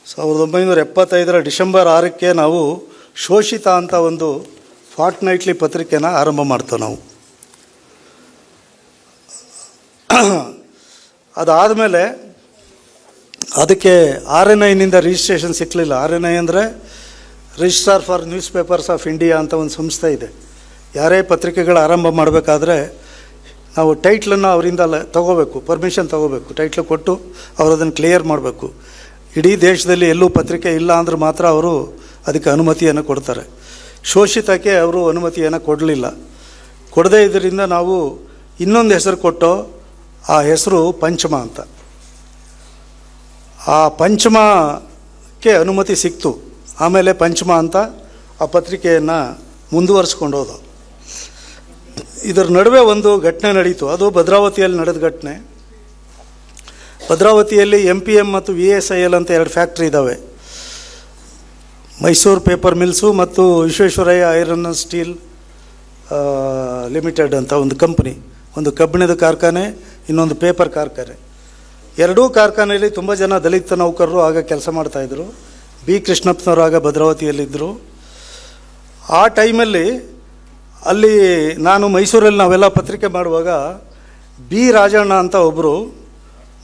1975 ಡಿಸೆಂಬರ್ 6ಕ್ಕೆ ನಾವು ಶೋಷಿತ ಅಂತ ಒಂದು ಫಾರ್ಟ್ನೈಟ್ಲಿ ಪತ್ರಿಕೆನ ಆರಂಭ ಮಾಡ್ತೇವೆ ನಾವು. ಅದಾದಮೇಲೆ ಅದಕ್ಕೆ RNIನಿಂದ ರಿಜಿಸ್ಟ್ರೇಷನ್ ಸಿಕ್ಕಲಿಲ್ಲ. RNI ಅಂದರೆ registrar for news papers of India ಅಂತ ಒಂದು ಸಂಸ್ಥೆ ಇದೆ. ಯಾರೇ ಪತ್ರಿಕೆಗಳ ಆರಂಭ ಮಾಡಬೇಕಾದ್ರೆ ನಾವು ಟೈಟ್ಲನ್ನು ಅವರಿಂದ ತಗೋಬೇಕು, ಪರ್ಮಿಷನ್ ತಗೋಬೇಕು, ಟೈಟ್ಲ್ ಕೊಟ್ಟು ಅವರು ಅದನ್ನು ಕ್ಲಿಯರ್ ಮಾಡಬೇಕು. ಇಡೀ ದೇಶದಲ್ಲಿ ಎಲ್ಲೂ ಪತ್ರಿಕೆ ಇಲ್ಲ ಅಂದ್ರೆ ಮಾತ್ರ ಅವರು ಅದಕ್ಕೆ ಅನುಮತಿಯನ್ನು ಕೊಡ್ತಾರೆ. ಶೋಷಿತಕ್ಕೆ ಅವರು ಅನುಮತಿಯನ್ನು ಕೊಡಲಿಲ್ಲ. ಕೊಡದೇ ಇದರಿಂದ ನಾವು ಇನ್ನೊಂದು ಹೆಸರು ಕೊಟ್ಟು, ಆ ಹೆಸರು ಪಂಚಮ ಅಂತ. ಆ ಪಂಚಮಕ್ಕೆ ಅನುಮತಿ ಸಿಕ್ತು. ಆಮೇಲೆ ಪಂಚಮ ಅಂತ ಆ ಪತ್ರಿಕೆಯನ್ನು ಮುಂದುವರಿಸ್ಕೊಂಡು ಹೋದ. ಇದರ ನಡುವೆ ಒಂದು ಘಟನೆ ನಡೀತು. ಅದು ಭದ್ರಾವತಿಯಲ್ಲಿ ನಡೆದ ಘಟನೆ. ಭದ್ರಾವತಿಯಲ್ಲಿ MPM ಮತ್ತು VSIL ಅಂತ 2 ಫ್ಯಾಕ್ಟ್ರಿ ಇದ್ದಾವೆ. ಮೈಸೂರು ಪೇಪರ್ ಮಿಲ್ಸು ಮತ್ತು Visvesvaraya iron and steel limited ಅಂತ ಒಂದು ಕಂಪ್ನಿ. ಒಂದು ಕಬ್ಬಿಣದ ಕಾರ್ಖಾನೆ, ಇನ್ನೊಂದು ಪೇಪರ್ ಕಾರ್ಖಾನೆ. ಎರಡೂ ಕಾರ್ಖಾನೆಯಲ್ಲಿ ತುಂಬ ಜನ ದಲಿತ ನೌಕರರು ಆಗ ಕೆಲಸ ಮಾಡ್ತಾಯಿದ್ರು. B. ಕೃಷ್ಣಪ್ಪನವರು ಆಗ ಭದ್ರಾವತಿಯಲ್ಲಿದ್ದರು. ಆ ಟೈಮಲ್ಲಿ ಅಲ್ಲಿ ನಾನು ಮೈಸೂರಲ್ಲಿ ನಾವೆಲ್ಲ ಪತ್ರಿಕೆ ಮಾಡುವಾಗ B. ರಾಜಣ್ಣ ಅಂತ ಒಬ್ಬರು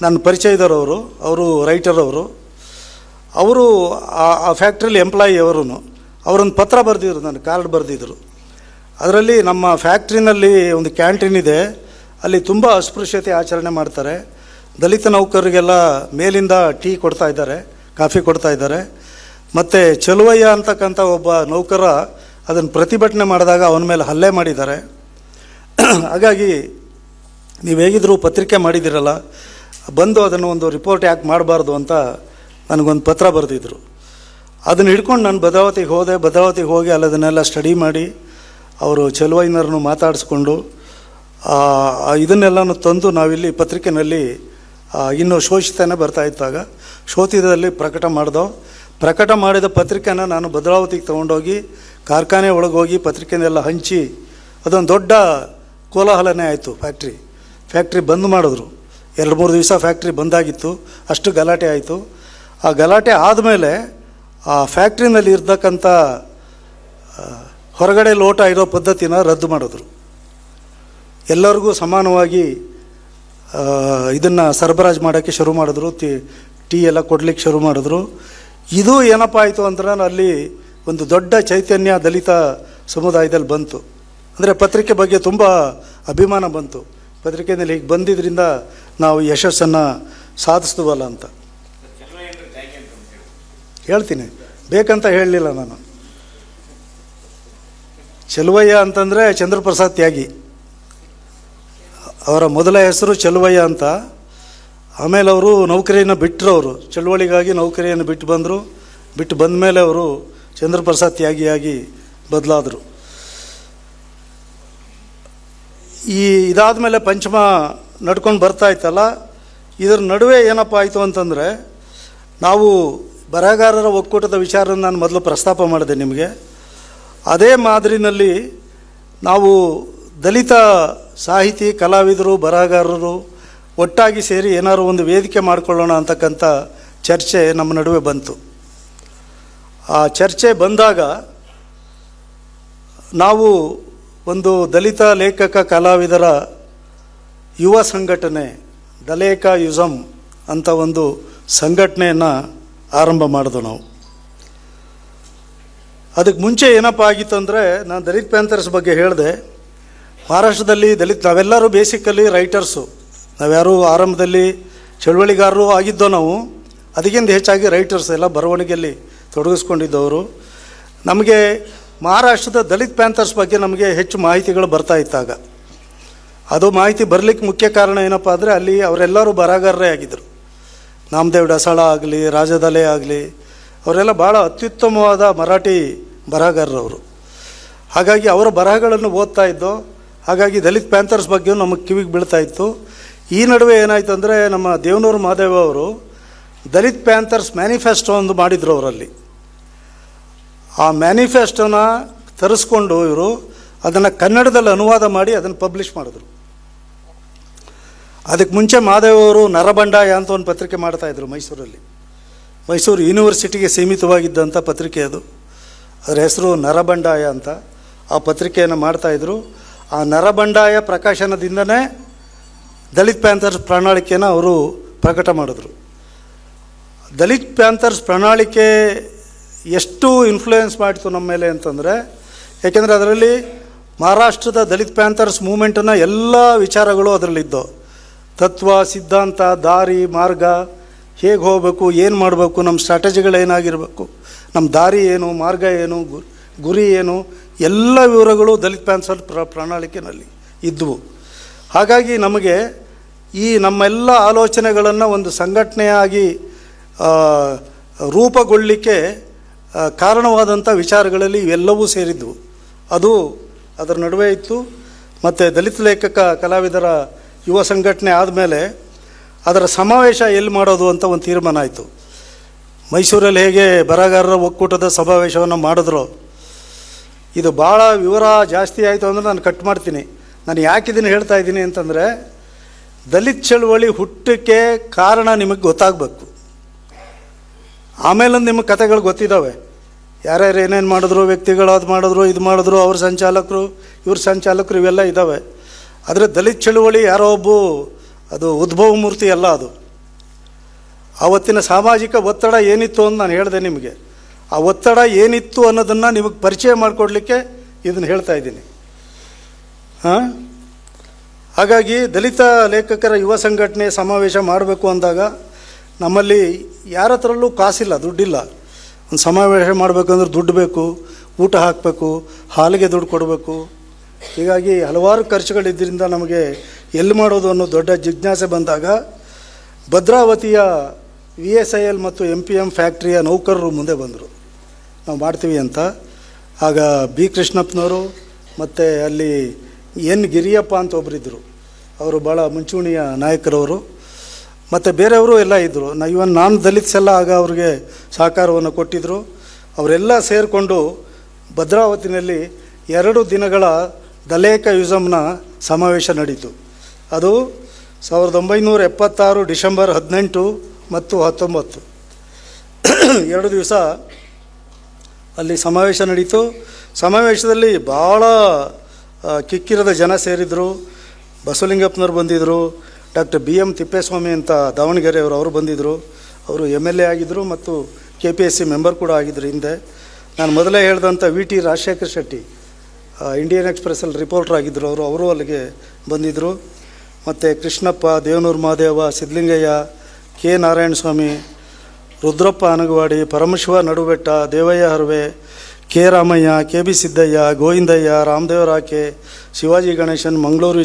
ನನ್ನ ಪರಿಚಯದವರು, ಅವರು ರೈಟರ್ ಅವರು ಆ ಫ್ಯಾಕ್ಟ್ರಿಲಿ ಎಂಪ್ಲಾಯಿ. ಅವರೊಂದು ಪತ್ರ ಬರೆದಿದ್ರು, ನನ್ನ ಕಾರ್ಡ್ ಬರೆದಿದ್ರು. ಅದರಲ್ಲಿ ನಮ್ಮ ಫ್ಯಾಕ್ಟ್ರಿನಲ್ಲಿ ಒಂದು ಕ್ಯಾಂಟೀನ್ ಇದೆ, ಅಲ್ಲಿ ತುಂಬ ಅಸ್ಪೃಶ್ಯತೆ ಆಚರಣೆ ಮಾಡ್ತಾರೆ. ದಲಿತ ನೌಕರರಿಗೆಲ್ಲ ಮೇಲಿಂದ ಟೀ ಕೊಡ್ತಾ ಇದ್ದಾರೆ, ಕಾಫಿ ಕೊಡ್ತಾ ಇದ್ದಾರೆ. ಮತ್ತು ಚೆಲುವಯ್ಯ ಅಂತಕ್ಕಂಥ ಒಬ್ಬ ನೌಕರ ಅದನ್ನು ಪ್ರತಿಭಟನೆ ಮಾಡಿದಾಗ ಅವನ ಮೇಲೆ ಹಲ್ಲೆ ಮಾಡಿದ್ದಾರೆ. ಹಾಗಾಗಿ ನೀವು ಹೇಗಿದ್ದರೂ ಪತ್ರಿಕೆ ಮಾಡಿದ್ದೀರಲ್ಲ, ಬಂದು ಅದನ್ನು ಒಂದು ರಿಪೋರ್ಟ್ ಯಾಕೆ ಮಾಡಬಾರ್ದು ಅಂತ ನನಗೊಂದು ಪತ್ರ ಬರೆದಿದ್ರು. ಅದನ್ನು ಹಿಡ್ಕೊಂಡು ನಾನು ಭದ್ರಾವತಿಗೆ ಹೋಗಿ ಅಲ್ಲಿ ಅದನ್ನೆಲ್ಲ ಸ್ಟಡಿ ಮಾಡಿ ಅವರು ಚೆಲುವಯ್ಯನವ್ರನ್ನು ಮಾತಾಡಿಸ್ಕೊಂಡು ಇದನ್ನೆಲ್ಲನೂ ತಂದು ನಾವಿಲ್ಲಿ ಪತ್ರಿಕೆಯಲ್ಲಿ ಇನ್ನೂ ಶೋಷಿತನೇ ಬರ್ತಾ ಇದ್ದಾಗ ಶೋಧಿತದಲ್ಲಿ ಪ್ರಕಟ ಮಾಡಿದ ಪತ್ರಿಕೆನ ನಾನು ಭದ್ರಾವತಿಗೆ ತೊಗೊಂಡೋಗಿ ಕಾರ್ಖಾನೆ ಒಳಗೋಗಿ ಪತ್ರಿಕೆನೆಲ್ಲ ಹಂಚಿ ಅದೊಂದು ದೊಡ್ಡ ಕೋಲಾಹಲನೇ ಆಯಿತು. ಫ್ಯಾಕ್ಟ್ರಿ ಬಂದ್ ಮಾಡಿದ್ರು. 2-3 ದಿವಸ ಫ್ಯಾಕ್ಟ್ರಿ ಬಂದಾಗಿತ್ತು, ಅಷ್ಟು ಗಲಾಟೆ ಆಯಿತು. ಆ ಗಲಾಟೆ ಆದಮೇಲೆ ಆ ಫ್ಯಾಕ್ಟ್ರಿನಲ್ಲಿ ಇರ್ತಕ್ಕಂಥ ಹೊರಗಡೆ ಲೋಟ ಇರೋ ಪದ್ಧತಿನ ರದ್ದು ಮಾಡಿದ್ರು. ಎಲ್ಲರಿಗೂ ಸಮಾನವಾಗಿ ಇದನ್ನು ಸರಬರಾಜು ಮಾಡೋಕ್ಕೆ ಶುರು ಮಾಡಿದ್ರು. ಟೀ ಎಲ್ಲ ಕೊಡಲಿಕ್ಕೆ ಶುರು ಮಾಡಿದ್ರು. ಇದು ಏನಪ್ಪ ಆಯಿತು ಅಂದ್ರೆ ಅಲ್ಲಿ ಒಂದು ದೊಡ್ಡ ಚೈತನ್ಯ ದಲಿತ ಸಮುದಾಯದಲ್ಲಿ ಬಂತು. ಅಂದರೆ ಪತ್ರಿಕೆ ಬಗ್ಗೆ ತುಂಬ ಅಭಿಮಾನ ಬಂತು. ಪತ್ರಿಕೆಯಲ್ಲಿ ಹೀಗೆ ಬಂದಿದ್ದರಿಂದ ನಾವು ಯಶಸ್ಸನ್ನು ಸಾಧಿಸಿದ್ವಲ್ಲ ಅಂತ ಹೇಳ್ತೀನಿ. ಬೇಕಂತ ಹೇಳಲಿಲ್ಲ ನಾನು. ಚೆಲುವಯ್ಯ ಅಂತಂದರೆ ಚಂದ್ರಪ್ರಸಾದ್ ತ್ಯಾಗಿ, ಅವರ ಮೊದಲ ಹೆಸರು ಚೆಲುವಯ್ಯ ಅಂತ. ಆಮೇಲೆ ಅವರು ನೌಕರಿಯನ್ನು ಬಿಟ್ಟರು. ಚಳುವಳಿಗಾಗಿ ನೌಕರಿಯನ್ನು ಬಿಟ್ಟು ಬಂದ ಮೇಲೆ ಅವರು ಚಂದ್ರಪ್ರಸಾದ್ ತ್ಯಾಗಿಯಾಗಿ ಬದಲಾದರು. ಇದಾದ ಮೇಲೆ ಪಂಚಮ ನಡ್ಕೊಂಡು ಬರ್ತಾ ಇತ್ತಲ್ಲ, ಇದರ ನಡುವೆ ಏನಪ್ಪ ಆಯಿತು ಅಂತಂದರೆ, ನಾವು ಬರಹಗಾರರ ಒಕ್ಕೂಟದ ವಿಚಾರ ನಾನು ಮೊದಲು ಪ್ರಸ್ತಾಪ ಮಾಡಿದೆ ನಿಮಗೆ. ಅದೇ ಮಾದರಿನಲ್ಲಿ ನಾವು ದಲಿತ ಸಾಹಿತಿ, ಕಲಾವಿದರು, ಬರಹಗಾರರು ಒಟ್ಟಾಗಿ ಸೇರಿ ಏನಾದ್ರು ಒಂದು ವೇದಿಕೆ ಮಾಡಿಕೊಳ್ಳೋಣ ಅಂತಕ್ಕಂಥ ಚರ್ಚೆ ನಮ್ಮ ನಡುವೆ ಬಂತು. ಆ ಚರ್ಚೆ ಬಂದಾಗ ನಾವು ಒಂದು ದಲಿತ ಲೇಖಕ ಕಲಾವಿದರ ಯುವ ಸಂಘಟನೆ, ದಲೇಕ ಯುಸಮ್ ಅಂತ ಒಂದು ಸಂಘಟನೆಯನ್ನು ಆರಂಭ ಮಾಡಿದ್ವು ನಾವು. ಅದಕ್ಕೆ ಮುಂಚೆ ಏನಪ್ಪ ಆಗಿತ್ತು ಅಂದರೆ, ನಾನು ದಲಿತ ಪ್ಯಾಂಥರ್ಸ್ ಬಗ್ಗೆ ಹೇಳಿದೆ. ಮಹಾರಾಷ್ಟ್ರದಲ್ಲಿ ನಾವೆಲ್ಲರೂ ಬೇಸಿಕಲಿ ರೈಟರ್ಸು. ನಾವ್ಯಾರು ಆರಂಭದಲ್ಲಿ ಚಳುವಳಿಗಾರರು ಆಗಿದ್ದೋ ನಾವು. ಅದಕ್ಕಿಂತ ಹೆಚ್ಚಾಗಿ ರೈಟರ್ಸ್, ಎಲ್ಲ ಬರವಣಿಗೆಯಲ್ಲಿ ತೊಡಗಿಸ್ಕೊಂಡಿದ್ದವರು. ನಮಗೆ ಮಹಾರಾಷ್ಟ್ರದ ದಲಿತ ಪ್ಯಾಂಥರ್ಸ್ ಬಗ್ಗೆ ನಮಗೆ ಹೆಚ್ಚು ಮಾಹಿತಿಗಳು ಬರ್ತಾ ಇತ್ತಾಗ. ಅದು ಮಾಹಿತಿ ಬರಲಿಕ್ಕೆ ಮುಖ್ಯ ಕಾರಣ ಏನಪ್ಪ ಅಂದರೆ, ಅಲ್ಲಿ ಅವರೆಲ್ಲರೂ ಬರಹಗಾರರೇ ಆಗಿದ್ದರು. ನಾಮದೇವ್ ಡಸಾಳ ಆಗಲಿ, ರಾಜದಲೆ ಆಗಲಿ, ಅವರೆಲ್ಲ ಭಾಳ ಅತ್ಯುತ್ತಮವಾದ ಮರಾಠಿ ಬರಹಗಾರರವರು. ಹಾಗಾಗಿ ಅವರ ಬರಹಗಳನ್ನು ಓದ್ತಾ ಇದ್ದೋ. ಹಾಗಾಗಿ ದಲಿತ ಪ್ಯಾಂಥರ್ಸ್ ಬಗ್ಗೆ ನಮಗೆ ಕಿವಿಗೆ ಬೀಳ್ತಾ ಇತ್ತು. ಈ ನಡುವೆ ಏನಾಯಿತು ಅಂದರೆ, ನಮ್ಮ ದೇವನೂರು ಮಹಾದೇವ ಅವರು ದಲಿತ ಪ್ಯಾಂಥರ್ಸ್ ಮ್ಯಾನಿಫೆಸ್ಟೋ ಒಂದು ಮಾಡಿದರು ಅವರಲ್ಲಿ. ಆ ಮ್ಯಾನಿಫೆಸ್ಟೋನ ತರಿಸ್ಕೊಂಡು ಇವರು ಅದನ್ನು ಕನ್ನಡದಲ್ಲಿ ಅನುವಾದ ಮಾಡಿ ಅದನ್ನು ಪಬ್ಲಿಷ್ ಮಾಡಿದ್ರು. ಅದಕ್ಕೆ ಮುಂಚೆ ಮಹಾದೇವ ಅವರು ನರಬಂಡಾಯ ಅಂತ ಒಂದು ಪತ್ರಿಕೆ ಮಾಡ್ತಾಯಿದ್ರು ಮೈಸೂರಲ್ಲಿ. ಮೈಸೂರು ಯೂನಿವರ್ಸಿಟಿಗೆ ಸೀಮಿತವಾಗಿದ್ದಂಥ ಪತ್ರಿಕೆ ಅದು. ಅದರ ಹೆಸರು ನರಬಂಡಾಯ ಅಂತ. ಆ ಪತ್ರಿಕೆಯನ್ನು ಮಾಡ್ತಾಯಿದ್ರು. ಆ ನರಬಂಡಾಯ ಪ್ರಕಾಶನದಿಂದನೇ ದಲಿತ ಪ್ಯಾಂಥರ್ಸ್ ಪ್ರಣಾಳಿಕೆಯನ್ನು ಅವರು ಪ್ರಕಟ ಮಾಡಿದ್ರು. ದಲಿತ ಪ್ಯಾಂಥರ್ಸ್ ಪ್ರಣಾಳಿಕೆ ಎಷ್ಟು ಇನ್ಫ್ಲೂಯೆನ್ಸ್ ಮಾಡಿತು ನಮ್ಮ ಮೇಲೆ ಅಂತಂದರೆ, ಯಾಕೆಂದರೆ ಅದರಲ್ಲಿ ಮಹಾರಾಷ್ಟ್ರದ ದಲಿತ್ ಪ್ಯಾಂಥರ್ಸ್ ಮೂಮೆಂಟ್ನ ಎಲ್ಲ ವಿಚಾರಗಳು ಅದರಲ್ಲಿದ್ದವು. ತತ್ವ, ಸಿದ್ಧಾಂತ, ದಾರಿ, ಮಾರ್ಗ, ಹೇಗೆ ಹೋಗಬೇಕು, ಏನು ಮಾಡಬೇಕು, ನಮ್ಮ ಸ್ಟ್ರಾಟಜಿಗಳೇನಾಗಿರಬೇಕು, ನಮ್ಮ ದಾರಿ ಏನು, ಮಾರ್ಗ ಏನು, ಗುರಿ ಏನು, ಎಲ್ಲ ವಿವರಗಳು ದಲಿತ್ ಪ್ಯಾಂಥರ್ ಪ್ರಣಾಳಿಕೆಯಲ್ಲಿ ಇದ್ದವು. ಹಾಗಾಗಿ ನಮಗೆ ಈ ನಮ್ಮೆಲ್ಲ ಆಲೋಚನೆಗಳನ್ನು ಒಂದು ಸಂಘಟನೆಯಾಗಿ ರೂಪುಗೊಳ್ಳಲಿಕ್ಕೆ ಕಾರಣವಾದಂಥ ವಿಚಾರಗಳಲ್ಲಿ ಇವೆಲ್ಲವೂ ಸೇರಿದ್ದವು. ಅದು ಅದರ ನಡುವೆ ಇತ್ತು. ಮತ್ತು ದಲಿತ ಲೇಖಕ ಕಲಾವಿದರ ಯುವ ಸಂಘಟನೆ ಆದಮೇಲೆ ಅದರ ಸಮಾವೇಶ ಎಲ್ಲಿ ಮಾಡೋದು ಅಂತ ಒಂದು ತೀರ್ಮಾನ ಆಯಿತು. ಮೈಸೂರಲ್ಲಿ ಹೇಗೆ ಬರಹಗಾರರ ಒಕ್ಕೂಟದ ಸಮಾವೇಶವನ್ನು ಮಾಡಿದ್ರು, ಇದು ಭಾಳ ವಿವರ ಜಾಸ್ತಿ ಆಯಿತು ಅಂದರೆ ನಾನು ಕಟ್ ಮಾಡ್ತೀನಿ. ನಾನು ಯಾಕಿದನ್ನು ಹೇಳ್ತಾ ಇದ್ದೀನಿ ಅಂತಂದರೆ, ದಲಿತ ಚಳವಳಿ ಹುಟ್ಟಕ್ಕೆ ಕಾರಣ ನಿಮಗೆ ಗೊತ್ತಾಗಬೇಕು. ಆಮೇಲೆ ನಿಮಗೆ ಕಥೆಗಳು ಗೊತ್ತಿದ್ದಾವೆ, ಯಾರ್ಯಾರು ಏನೇನು ಮಾಡಿದ್ರು, ವ್ಯಕ್ತಿಗಳು ಅದು ಮಾಡಿದ್ರು, ಇದು ಮಾಡಿದ್ರು, ಅವ್ರ ಸಂಚಾಲಕರು, ಇವ್ರ ಸಂಚಾಲಕರು, ಇವೆಲ್ಲ ಇದ್ದಾವೆ. ಆದರೆ ದಲಿತ ಚಳವಳಿ ಯಾರೋ ಅದು ಉದ್ಭವ ಮೂರ್ತಿ ಅಲ್ಲ. ಅದು ಆವತ್ತಿನ ಸಾಮಾಜಿಕ ಒತ್ತಡ ಏನಿತ್ತು ಅಂತ ನಾನು ಹೇಳಿದೆ ನಿಮಗೆ. ಆ ಒತ್ತಡ ಏನಿತ್ತು ಅನ್ನೋದನ್ನು ನಿಮಗೆ ಪರಿಚಯ ಮಾಡಿಕೊಡ್ಲಿಕ್ಕೆ ಇದನ್ನು ಹೇಳ್ತಾ ಇದ್ದೀನಿ. ಹಾಗಾಗಿ ದಲಿತ ಲೇಖಕರ ಯುವ ಸಂಘಟನೆ ಸಮಾವೇಶ ಮಾಡಬೇಕು ಅಂದಾಗ ನಮ್ಮಲ್ಲಿ ಯಾರ ಹತ್ರಲ್ಲೂ ಕಾಸಿಲ್ಲ, ದುಡ್ಡಿಲ್ಲ. ಒಂದು ಸಮಾವೇಶ ಮಾಡಬೇಕಂದ್ರೆ ದುಡ್ಡು ಬೇಕು, ಊಟ ಹಾಕಬೇಕು, ಹಾಲಿಗೆ ದುಡ್ಡು ಕೊಡಬೇಕು. ಹೀಗಾಗಿ ಹಲವಾರು ಖರ್ಚುಗಳಿದ್ದರಿಂದ ನಮಗೆ ಎಲ್ಲಿ ಮಾಡೋದು ಅನ್ನೋ ದೊಡ್ಡ ಜಿಜ್ಞಾಸೆ ಬಂದಾಗ ಭದ್ರಾವತಿಯ VSIL ಮತ್ತು MPM ಫ್ಯಾಕ್ಟ್ರಿಯ ನೌಕರರು ಮುಂದೆ ಬಂದರು, ನಾವು ಮಾಡ್ತೀವಿ ಅಂತ. ಆಗ B ಕೃಷ್ಣಪ್ಪನವರು ಮತ್ತು ಅಲ್ಲಿ N ಗಿರಿಯಪ್ಪ ಅಂತ ಒಬ್ಬರಿದ್ದರು, ಅವರು ಭಾಳ ಮುಂಚೂಣಿಯ ನಾಯಕರವರು, ಮತ್ತು ಬೇರೆಯವರು ಎಲ್ಲ ಇದ್ದರು. ನಾನು ದಲಿತ್ಸ್ ಎಲ್ಲ ಆಗ ಅವ್ರಿಗೆ ಸಹಕಾರವನ್ನು ಕೊಟ್ಟಿದ್ದರು. ಅವರೆಲ್ಲ ಸೇರಿಕೊಂಡು ಭದ್ರಾವತಿನಲ್ಲಿ 2 ದಿನಗಳ ದಲೇಕ ಯುಸಮ್ನ ಸಮಾವೇಶ ನಡೀತು. ಅದು 1976 ಡಿಸೆಂಬರ್ 18 ಮತ್ತು 19, 2 ದಿವಸ ಅಲ್ಲಿ ಸಮಾವೇಶ ನಡೀತು. ಸಮಾವೇಶದಲ್ಲಿ ಭಾಳ ಕಿಕ್ಕಿರದ ಜನ ಸೇರಿದರು. ಬಸವಲಿಂಗಪ್ಪನವ್ರು ಬಂದಿದ್ದರು, ಡಾಕ್ಟರ್ BM ತಿಪ್ಪೇಸ್ವಾಮಿ ಅಂತ ದಾವಣಗೆರೆಯವರು ಅವರು ಬಂದಿದ್ದರು. ಅವರು MLA ಆಗಿದ್ದರು ಮತ್ತು KPSC ಮೆಂಬರ್ ಕೂಡ ಆಗಿದ್ದರು ಹಿಂದೆ. ನಾನು ಮೊದಲೇ ಹೇಳಿದಂಥ VT ರಾಜಶೇಖರ್ ಶೆಟ್ಟಿ ಇಂಡಿಯನ್ ಎಕ್ಸ್ಪ್ರೆಸ್ಸಲ್ಲಿ ರಿಪೋರ್ಟರ್ ಆಗಿದ್ದರು, ಅವರು ಅಲ್ಲಿಗೆ ಬಂದಿದ್ದರು. ಮತ್ತು ಕೃಷ್ಣಪ್ಪ, ದೇವನೂರು ಮಹಾದೇವ, ಸಿದ್ಧಲಿಂಗಯ್ಯ, K ನಾರಾಯಣ ಸ್ವಾಮಿ, ರುದ್ರಪ್ಪ ಅನಗವಾಡಿ, ಪರಮಶಿವ ನಡುಬೆಟ್ಟ, ದೇವಯ್ಯ ಹರ್ವೆ, K ರಾಮಯ್ಯ, KB ಸಿದ್ದಯ್ಯ, ಗೋವಿಂದಯ್ಯ, ರಾಮದೇವರಾಕೆ, ಶಿವಾಜಿ ಗಣೇಶನ್, ಮಂಗಳೂರು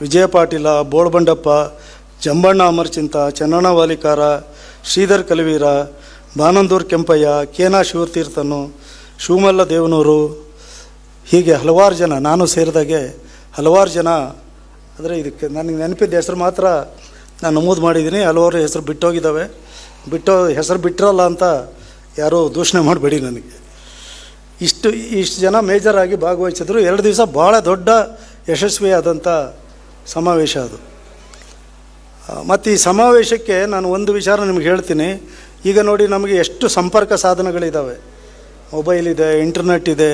ವಿಜಯ ಪಾಟೀಲ, ಬೋಳ್ಬಂಡಪ್ಪ, ಜಂಬಣ್ಣ ಅಮರ್ಚಿಂತ, ಚೆನ್ನಣ್ಣ ವಾಲಿಕಾರ, ಶ್ರೀಧರ್ ಕಲವೀರ, ಬಾನಂದೂರು ಕೆಂಪಯ್ಯ, ಕೇನಾ ಶಿವತೀರ್ಥನು, ಶಿವಮಲ್ಲ ದೇವನೂರು, ಹೀಗೆ ಹಲವಾರು ಜನ, ನಾನು ಸೇರಿದಾಗೆ ಹಲವಾರು ಜನ. ಅಂದರೆ ಇದಕ್ಕೆ ನನಗೆ ನೆನಪಿದ್ದ ಹೆಸರು ಮಾತ್ರ ನಾನು ನಮೂದು ಮಾಡಿದ್ದೀನಿ. ಹಲವಾರು ಹೆಸರು ಬಿಟ್ಟೋಗಿದ್ದಾವೆ. ಹೆಸರು ಬಿಟ್ಟಿರಲ್ಲ ಅಂತ ಯಾರೂ ದೂಷಣೆ ಮಾಡಬೇಡಿ ನನಗೆ. ಇಷ್ಟು ಜನ ಮೇಜರಾಗಿ ಭಾಗವಹಿಸಿದ್ರು. 2 ದಿವಸ ಭಾಳ ದೊಡ್ಡ ಯಶಸ್ವಿಯಾದಂಥ ಸಮಾವೇಶ ಅದು. ಮತ್ತು ಈ ಸಮಾವೇಶಕ್ಕೆ ನಾನು ಒಂದು ವಿಚಾರ ನಿಮ್ಗೆ ಹೇಳ್ತೀನಿ. ಈಗ ನೋಡಿ, ನಮಗೆ ಎಷ್ಟು ಸಂಪರ್ಕ ಸಾಧನಗಳಿದ್ದಾವೆ. ಮೊಬೈಲ್ ಇದೆ, ಇಂಟರ್ನೆಟ್ ಇದೆ,